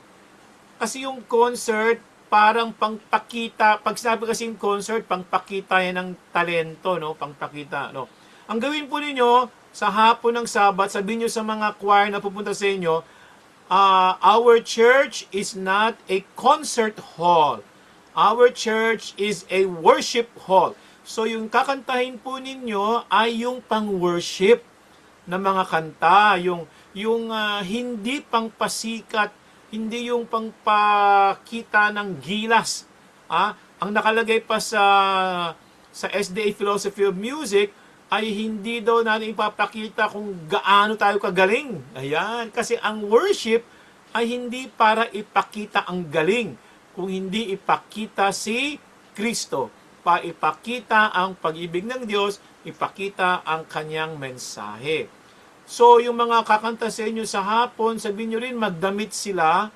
Kasi yung concert, parang pangpakita, pag sinabi kasi yung concert, pangpakita yan ng talento, pangpakita, Ang gawin po ninyo, sa hapon ng Sabat, sabihin nyo sa mga choir na pupunta sa inyo, our church is not a concert hall. Our church is a worship hall. So yung kakantahin po ninyo ay yung pang-worship na mga kanta, yung hindi pangpasikat, hindi yung pangpakita ng gilas. Ang nakalagay pa sa SDA Philosophy of Music ay hindi daw natin ipapakita kung gaano tayo kagaling. Ayan, kasi ang worship ay hindi para ipakita ang galing, kung hindi ipakita si Kristo. Ipakita ang pag-ibig ng Diyos, ipakita ang kanyang mensahe. So, yung mga kakanta sa inyo sa hapon, sabihin nyo rin, magdamit sila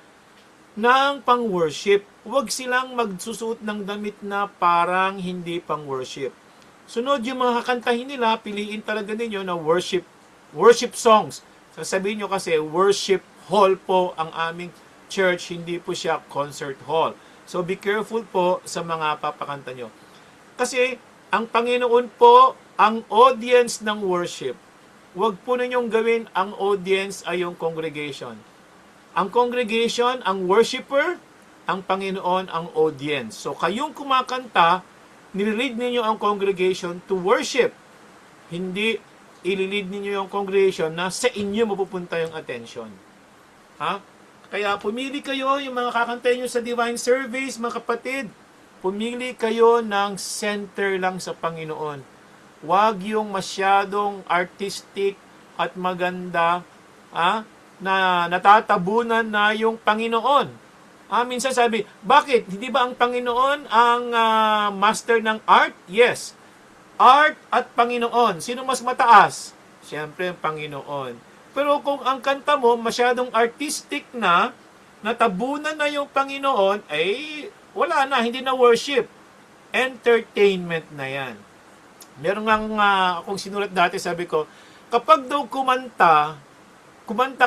ng pang-worship. Huwag silang magsusuot ng damit na parang hindi pang-worship. Sunod, yung mga kakantahin nila, piliin talaga ninyo na worship songs. Sasabihin nyo kasi, worship hall po ang aming church, hindi po siya concert hall. So, be careful po sa mga papakanta nyo. Kasi, ang Panginoon po, ang audience ng worship. Huwag po ninyong gawin ang audience ay yung congregation. Ang congregation, ang worshiper, ang Panginoon, ang audience. So, kayong kumakanta, nililid ninyo ang congregation to worship. Hindi ililid ninyo yung congregation na sa inyo mapupunta yung attention. Kaya pumili kayo, yung mga kakantayin nyo sa divine service, mga kapatid, pumili kayo ng center lang sa Panginoon. Huwag yung masyadong artistic at maganda na natatabunan na yung Panginoon. Minsan sabi, bakit? Hindi ba ang Panginoon ang master ng art? Yes. Art at Panginoon. Sino mas mataas? Siyempre, ang Panginoon. Pero kung ang kanta mo masyadong artistic na, natabunan na yung Panginoon, ay wala na, hindi na worship. Entertainment na yan. Meron nga akong sinulat dati, sabi ko, kapag daw kumanta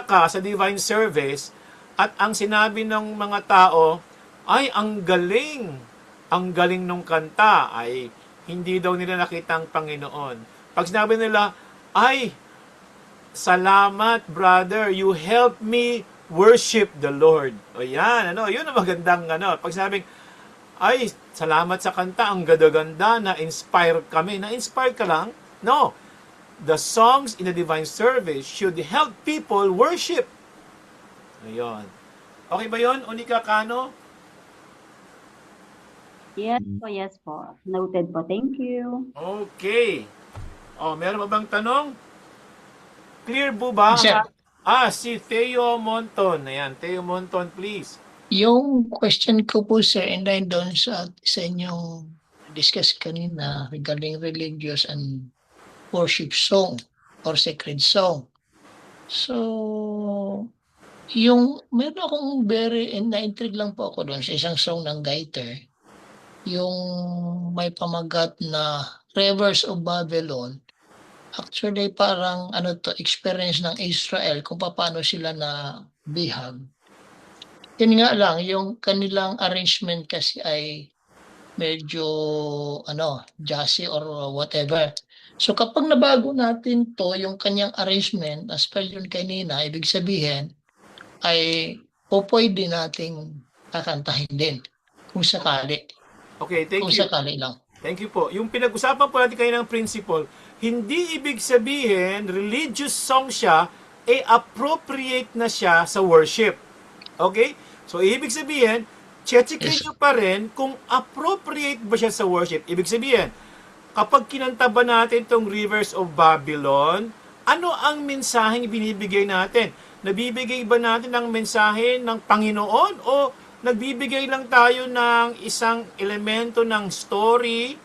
ka sa divine service, at ang sinabi ng mga tao, ay ang galing nung kanta, ay hindi daw nila nakita ang Panginoon. Pag sinabi nila, ay, salamat brother, you helped me worship the Lord. O yan, ano, yun ang magandang, ano, pag sabing, ay, salamat sa kanta, ang ganda-ganda, na-inspire kami. Na-inspire ka lang? No. The songs in the divine service should help people worship. Ayun. Okay ba yun, Unika Kano? Yes po. Noted po. Thank you. Okay. Oh, meron ba bang tanong? Clear po ba? Sir. Si Theo Monton. Ayan, Theo Monton, please. Yung question ko po sir, and then doon sa inyong discuss kanina regarding religious and worship song or sacred song. So, meron akong na-intrigue lang po ako doon sa isang song ng Gaiter. Yung may pamagat na Rivers of Babylon. Actually, parang experience ng Israel kung paano sila na bihag. Yun nga lang, yung kanilang arrangement kasi ay medyo jazzy or whatever. So kapag nabago natin to, yung kanyang arrangement, as per yun kanina, ibig sabihin ay pwede nating kakantahin din kung sakali. Okay, thank Kung you. sakali lang. Thank you po. Yung pinag-usapan po natin kayo ng principle, hindi ibig sabihin religious song siya, appropriate na siya sa worship. Okay? So, ibig sabihin, check nyo pa rin kung appropriate ba siya sa worship. Ibig sabihin, kapag kinanta ba natin tong Rivers of Babylon, ano ang mensaheng binibigay natin? Nabibigay ba natin ang mensahe ng Panginoon o nagbibigay lang tayo ng isang elemento ng story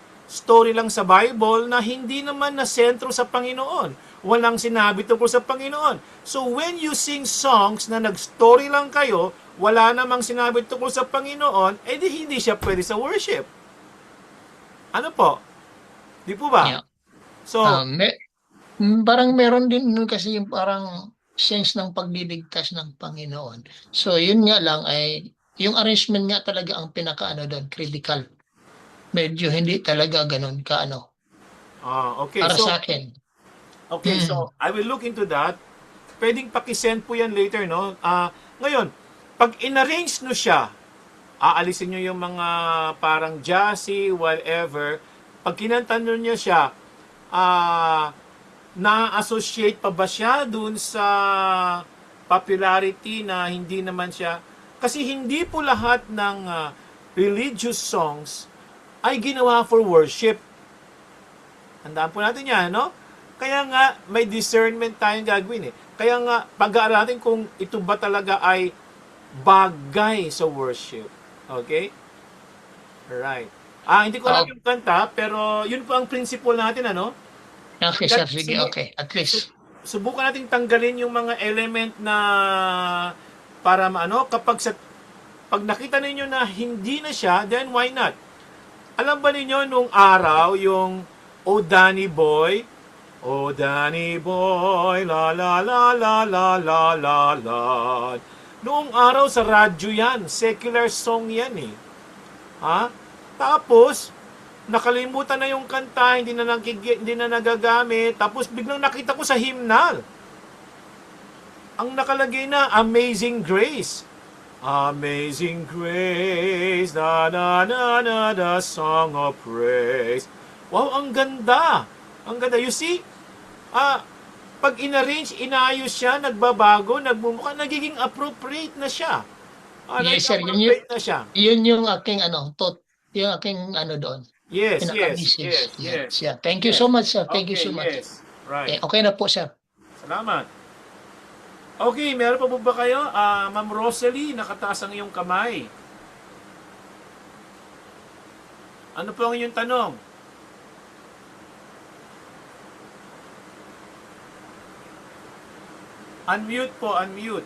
lang sa Bible na hindi naman na sentro sa Panginoon? Walang sinabi tungkol sa Panginoon. So when you sing songs na nag-story lang kayo, wala namang sinabi tungkol sa Panginoon, di hindi siya pwede sa worship. Ano po? Di po ba? Yeah. So, parang meron din kasi yung parang sense ng pagliligtas ng Panginoon. So yun nga lang ay yung arrangement nga talaga ang doon, critical. Medyo hindi talaga ganun okay. para So, sa akin. okay, so I will look into that. Pwedeng pakisend po yan later, no? Ngayon, pag in-arrange nyo siya, aalisin nyo yung mga parang jazzy, whatever. Pag kinanta nyo niya siya, na-associate pa ba siya dun sa popularity na hindi naman siya? Kasi hindi po lahat ng religious songs ay ginawa for worship. Handaan po natin yan, no? Kaya nga, may discernment tayong gagawin eh. Kaya nga, pag-aaralan natin kung ito ba talaga ay bagay sa worship. Okay? Alright. Hindi ko alam yung kanta, pero yun po ang principle natin, ano? Okay, sir. Sige, okay. At least. Subukan natin tanggalin yung mga element na para pag nakita ninyo na hindi na siya, then why not? Alam ba ninyo nung araw yung "Oh Danny Boy"? "Oh Danny Boy, la la la la la la la la." Noong araw sa radyo yan, secular song yan eh. Tapos, nakalimutan na yung kanta, hindi na nagagamit, tapos biglang nakita ko sa hymnal. Ang nakalagay na, "Amazing Grace." Amazing Grace, na na na na, the song of praise. Wow, ang ganda. Ang ganda. You see, pag inarrange, inayos siya, nagbabago, nagmumukha, nagiging appropriate na siya. Yes, sir. Appropriate na siya. Yun yung aking yung aking doon. Yes. Yeah. Thank you so much, sir. Thank you so much. Yes. Right. Okay na po, sir. Salamat. Okay, meron pa po ba kayo? Ma'am Rosalie, nakataas ang iyong kamay. Ano po ang inyong tanong? Unmute po, unmute.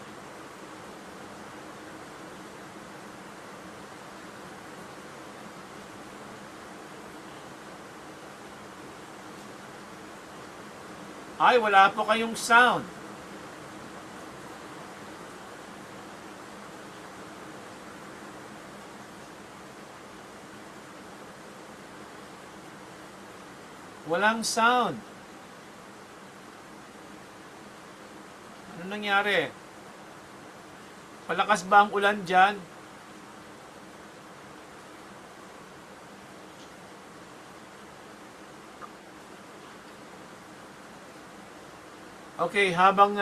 Ay, wala po kayong sound. Walang sound. Ano nangyari? Malakas ba ang ulan dyan? Okay, habang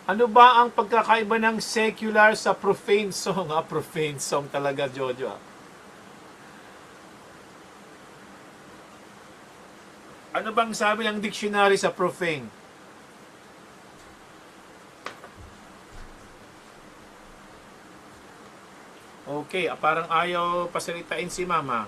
ano ba ang pagkakaiba ng secular sa profane song? Profane song talaga, Jojo. Ano bang sabi ng dictionary sa profane? Okay, parang ayaw pasalitain si Mama.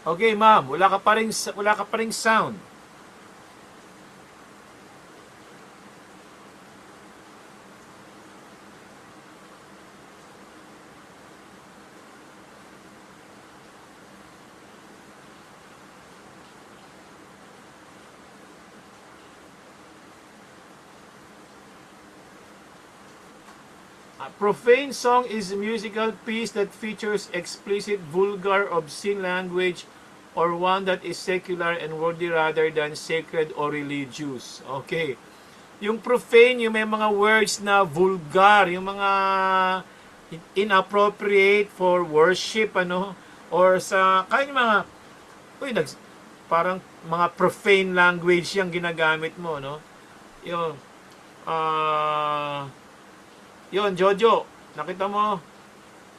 Okay, ma'am, wala ka pa ring sound. A profane song is a musical piece that features explicit, vulgar, obscene language or one that is secular and worldly rather than sacred or religious. Okay. Yung profane, yung may mga words na vulgar, yung mga inappropriate for worship, ano, or sa, kaya mga, parang mga profane language yung ginagamit mo, no? Yung, yun, Jojo, nakita mo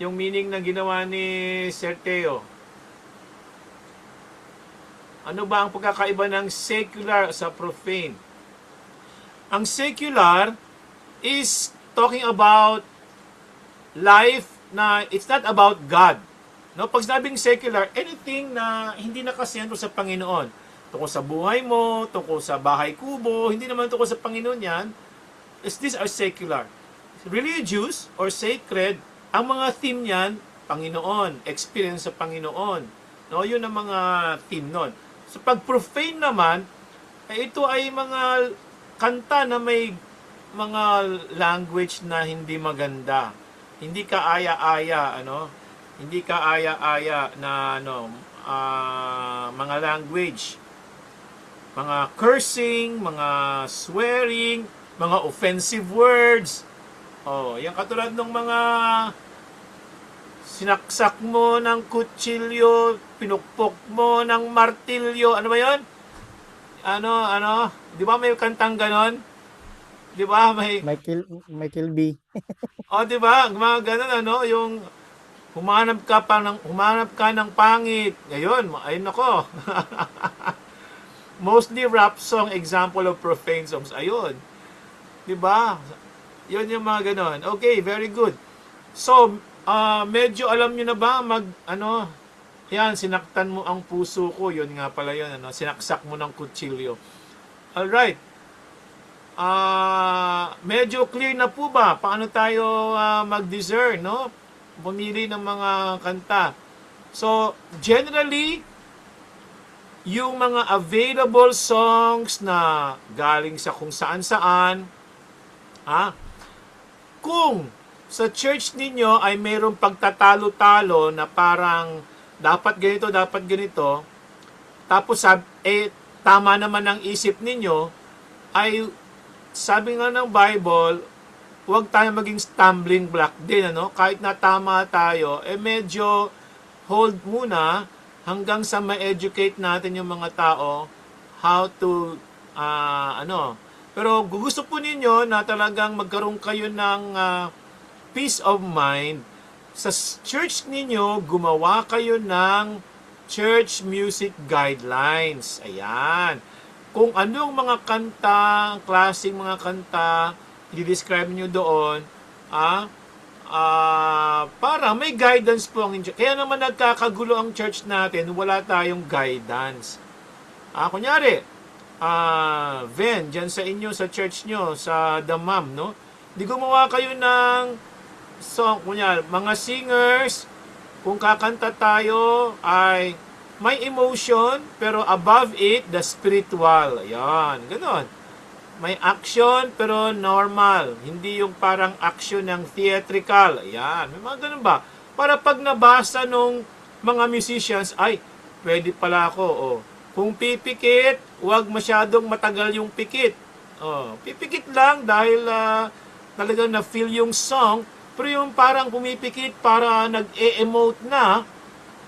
yung meaning na ginawa ni Sir Teo. Ano ba ang pagkakaiba ng secular sa profane? Ang secular is talking about life na it's not about God. No, pag sabing secular, anything na hindi nakasentro sa Panginoon. Tungkol sa buhay mo, tungkol sa bahay kubo, hindi naman tungkol sa Panginoon yan. These are secular. Religious or sacred, ang mga theme niyan, Panginoon, experience sa Panginoon. No, yun ang mga theme nun. So pag profane naman, ito ay mga kanta na may mga language na hindi maganda. Hindi ka aya-aya, ano? Hindi ka aya-aya na mga language. Mga cursing, mga swearing, mga offensive words. Oh, yung katulad ng mga sinaksak mo ng kutsilyo, pinukpok mo ng martilyo, ano ba 'yon? Ano? 'Di ba may kantang ganon? 'Di ba may Michael B. oh, 'di ba? Mga ganon yung humanap ka ng pangit. Ngayon, ayun nako. Mostly rap song example of profane songs. Ayun. 'Di ba? Yun yung mga ganon. Okay, very good. So, medyo alam nyo na ba yan, sinaktan mo ang puso ko. Yun nga pala yun, sinaksak mo ng kutsilyo. Alright. Medyo clear na po ba? Paano tayo mag-discern, no? Pumili ng mga kanta. So, generally, yung mga available songs na galing sa kung saan-saan, kung sa church ninyo ay mayroong pagtatalo-talo na parang dapat ganito, tapos tama naman ang isip ninyo, ay sabi nga ng Bible, huwag tayo maging stumbling block din, kahit na tama tayo, medyo hold muna hanggang sa ma-educate natin yung mga tao how to, pero gusto po ninyo na talagang magkaroon kayo ng peace of mind. Sa church ninyo, gumawa kayo ng church music guidelines. Ayan. Kung anong mga kanta, klaseng mga kanta, i-describe nyo doon, para may guidance po ang church. Kaya naman nagkakagulo ang church natin, wala tayong guidance. Kunyari, Ven, dyan sa inyo, sa church nyo, sa Damam, no? Di gumawa kayo ng song, kunyari, mga singers, kung kakanta tayo, ay may emotion, pero above it, the spiritual. Ayan, ganon. May action pero normal. Hindi yung parang action ng theatrical. Ayan. May mga ganun ba? Para pag nabasa nung mga musicians, ay, pwede pala ako. Oh. Kung pipikit, huwag masyadong matagal yung pikit. Oh, pipikit lang dahil talagang na-feel yung song. Pero yung parang pumipikit para nag-e-emote na,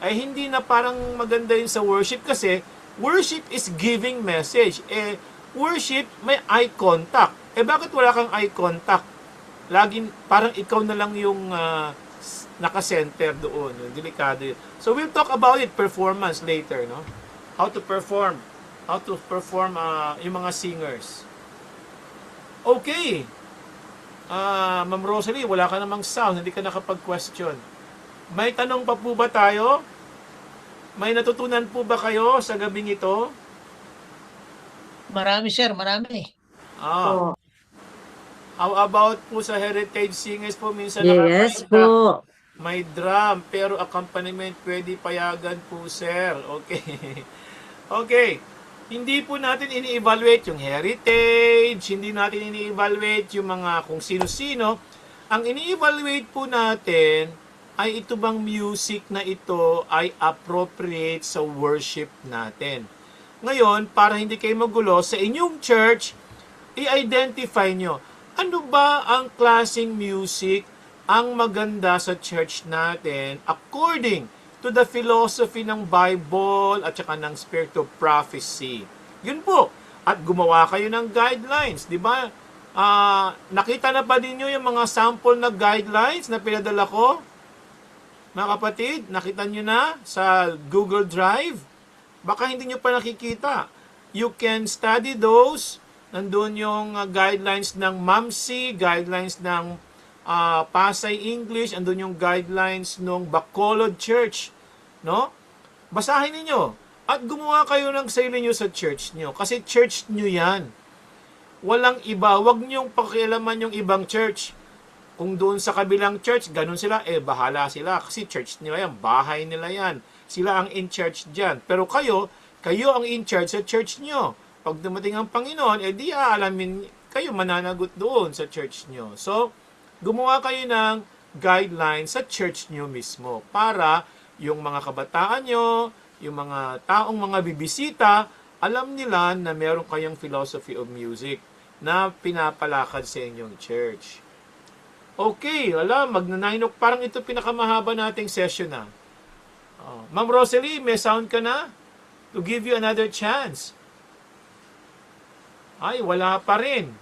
ay hindi na parang maganda yun sa worship kasi worship is giving message. Worship, may eye contact. Bakit wala kang eye contact? Laging, parang ikaw na lang yung naka-center doon. Delikado yun. So, we'll talk about it, performance later, no? How to perform. Yung mga singers. Okay. Ma'am Rosalie, wala ka namang sound. Hindi ka nakapag-question. May tanong pa po ba tayo? May natutunan po ba kayo sa gabing ito? Marami, sir, marami. Po. How about po sa heritage singers po? Minsan Yes nakakita, po. may drum, pero accompaniment pwede payagan po, sir. Okay. Okay. Hindi po natin ini-evaluate yung heritage, hindi natin ini-evaluate yung mga kung sino-sino. Ang ini-evaluate po natin ay ito bang music na ito ay appropriate sa worship natin. Ngayon, para hindi kayo magulo, sa inyong church, i-identify nyo, ano ba ang klaseng music ang maganda sa church natin according to the philosophy ng Bible at saka ng Spirit of Prophecy. Yun po. At gumawa kayo ng guidelines, di ba? Nakita na ba ninyo yung mga sample na guidelines na pinadala ko? Mga kapatid, nakita nyo na sa Google Drive? Baka hindi nyo pa nakikita. You can study those. Nandun yung guidelines ng MAMSI, guidelines ng Pasay English, andun yung guidelines ng Bacolod Church. No? Basahin niyo at gumawa kayo ng sarili niyo sa church niyo. Kasi church niyo yan. Walang iba. Huwag niyong pakialaman yung ibang church. Kung doon sa kabilang church, ganun sila, bahala sila. Kasi church nila yan, bahay nila yan. Sila ang in church dyan. Pero kayo ang in charge sa church nyo. Pag dumating ang Panginoon, di aalamin kayo mananagot doon sa church nyo. So, gumawa kayo ng guidelines sa church nyo mismo para yung mga kabataan nyo, yung mga taong mga bibisita, alam nila na meron kayong philosophy of music na pinapalakad sa inyong church. Okay, magna-9 o'clock. Parang ito pinakamahaba nating session na. Ma'am Rosalie, may sound ka na? To give you another chance. Ay, wala pa rin.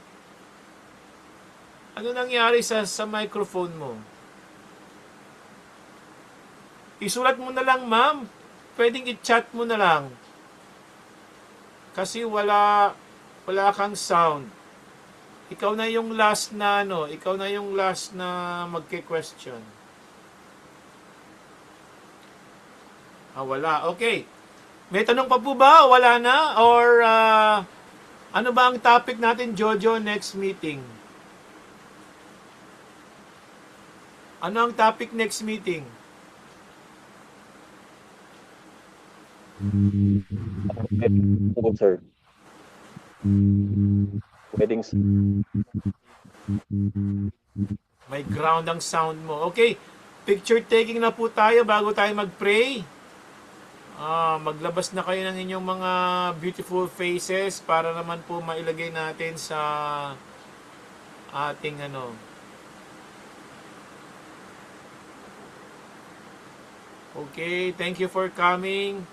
Ano nangyari sa microphone mo? Isulat mo na lang, ma'am. Pwedeng i-chat mo na lang. Kasi wala kang sound. Ikaw na yung last na magke-question. Wala. Okay. May tanong pa po ba? Wala na? Or ano ba ang topic natin, Jojo, next meeting? Ano ang topic next meeting? Good, sir. Weddings. May ground ang sound mo. Okay. Picture taking na po tayo bago tayo mag-pray. Maglabas na kayo ng inyong mga beautiful faces para naman po mailagay natin sa ating Okay, thank you for coming.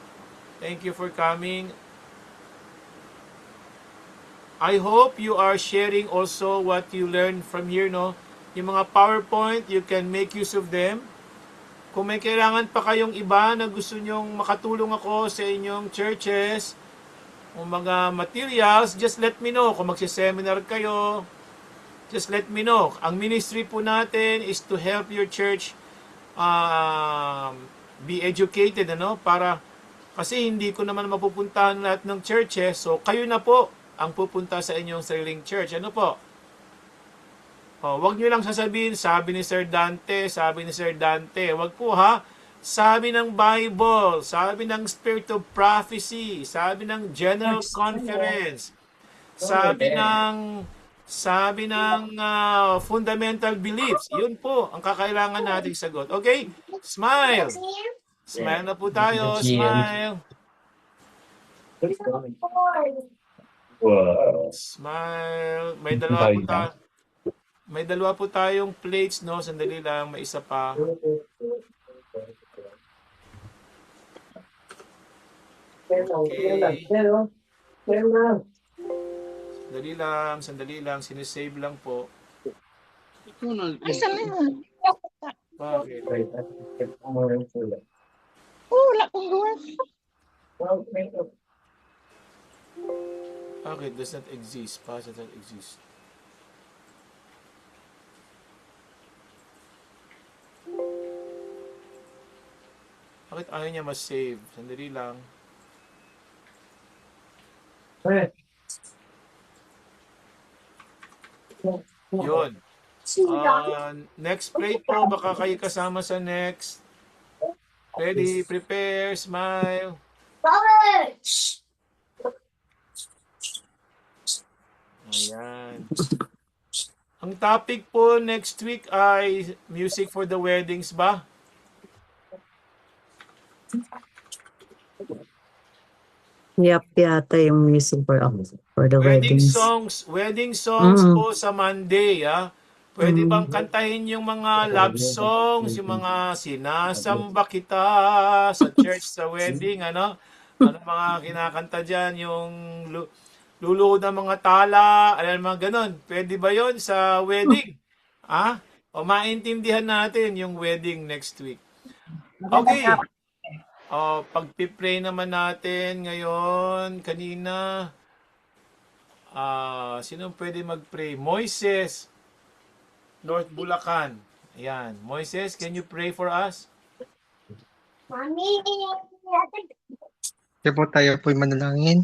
Thank you for coming. I hope you are sharing also what you learned from here, no? Yung mga PowerPoint, you can make use of them. Kung may kailangan pa kayong iba na gusto nyong makatulong ako sa inyong churches, o mga materials, just let me know. Kung magsiseminar kayo, just let me know. Ang ministry po natin is to help your church be educated, para kasi hindi ko naman mapupuntahan lahat ng churches, so kayo na po ang pupunta sa inyong sariling church. Ano po? Wag nyo lang sasabihin, sabi ni Sir Dante. Wag po ha. Sabi ng Bible, sabi ng Spirit of Prophecy, sabi ng General Conference, sabi ng fundamental beliefs. Yun po ang kakailangan nating sagot. Okay? Smile. Smile na po tayo. Smile. Smile. May dalawa po tayong plates, no? Sandali lang, may isa pa. Okay. Sandali lang, sinisave lang po. Bakit? Bakit does not exist? Does not exist? Bakit ayaw niya ma-save? Sandali lang. Yun. Next plate po, baka kayo kasama sa next. Ready, prepare, smile. Ayan. Ang topic po next week ay music for the weddings ba? Yata yung music for the weddings. Wedding songs Mm. po sa Monday, ah. Pwede bang kantahin yung mga love songs, yung mga sinasamba kita sa church, sa wedding, ano? Ano mga kinakanta dyan, yung luluhod ng mga tala, alam mga ganon. Pwede ba yon sa wedding? Ah? O maintindihan natin yung wedding next week. Okay. O, pagpipray naman natin ngayon, kanina, sino pwede mag-pray? Moises, North Bulacan. Ayan. Moises, can you pray for us? Kaya po tayo po'y manalangin.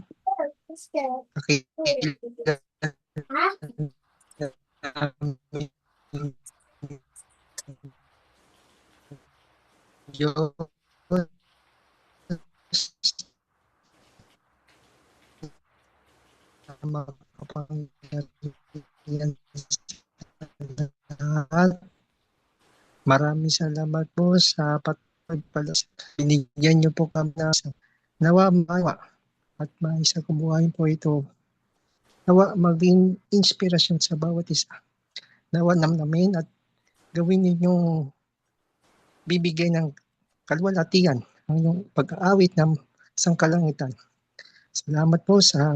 Maraming salamat po sa pagpalas. Binigyan niyo po kami na nawa at maisa kumuhain po ito. Nawa maging inspirasyon sa bawat isa. Nawa namnamin at gawin ninyong bibigay ng kalwalatian ang inyong pag-aawit ng sangkalangitan. Salamat po sa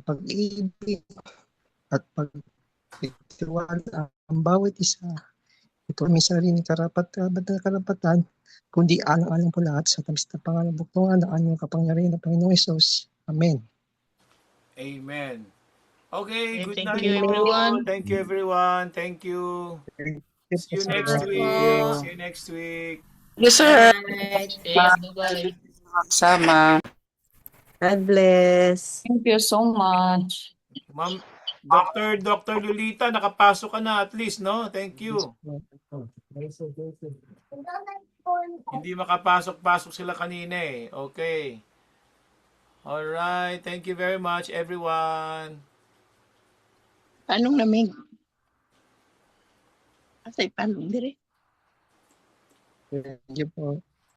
pag-ibig at pagtitiwala ang bawat isa. Ito ang sariling karapatan, kundi alang-alang po lahat sa tamis na pangalan buktungan ng anyong kapangyarihan ng Panginoong Hesus. Amen. Amen. Okay, good Thank night you, po. everyone. Thank you, everyone. Thank you. See you next Thank week. you. See you next week. Yes, sir. Bye-bye. Sama. God bless. Thank you so much. Ma'am, Dr. Lolita, nakapasok ka na at least, no? Thank you. Hindi makapasok-pasok sila kanina eh. Okay. Alright. Thank you very much, everyone. Anong lamig? Asay palong dire. Thank you po.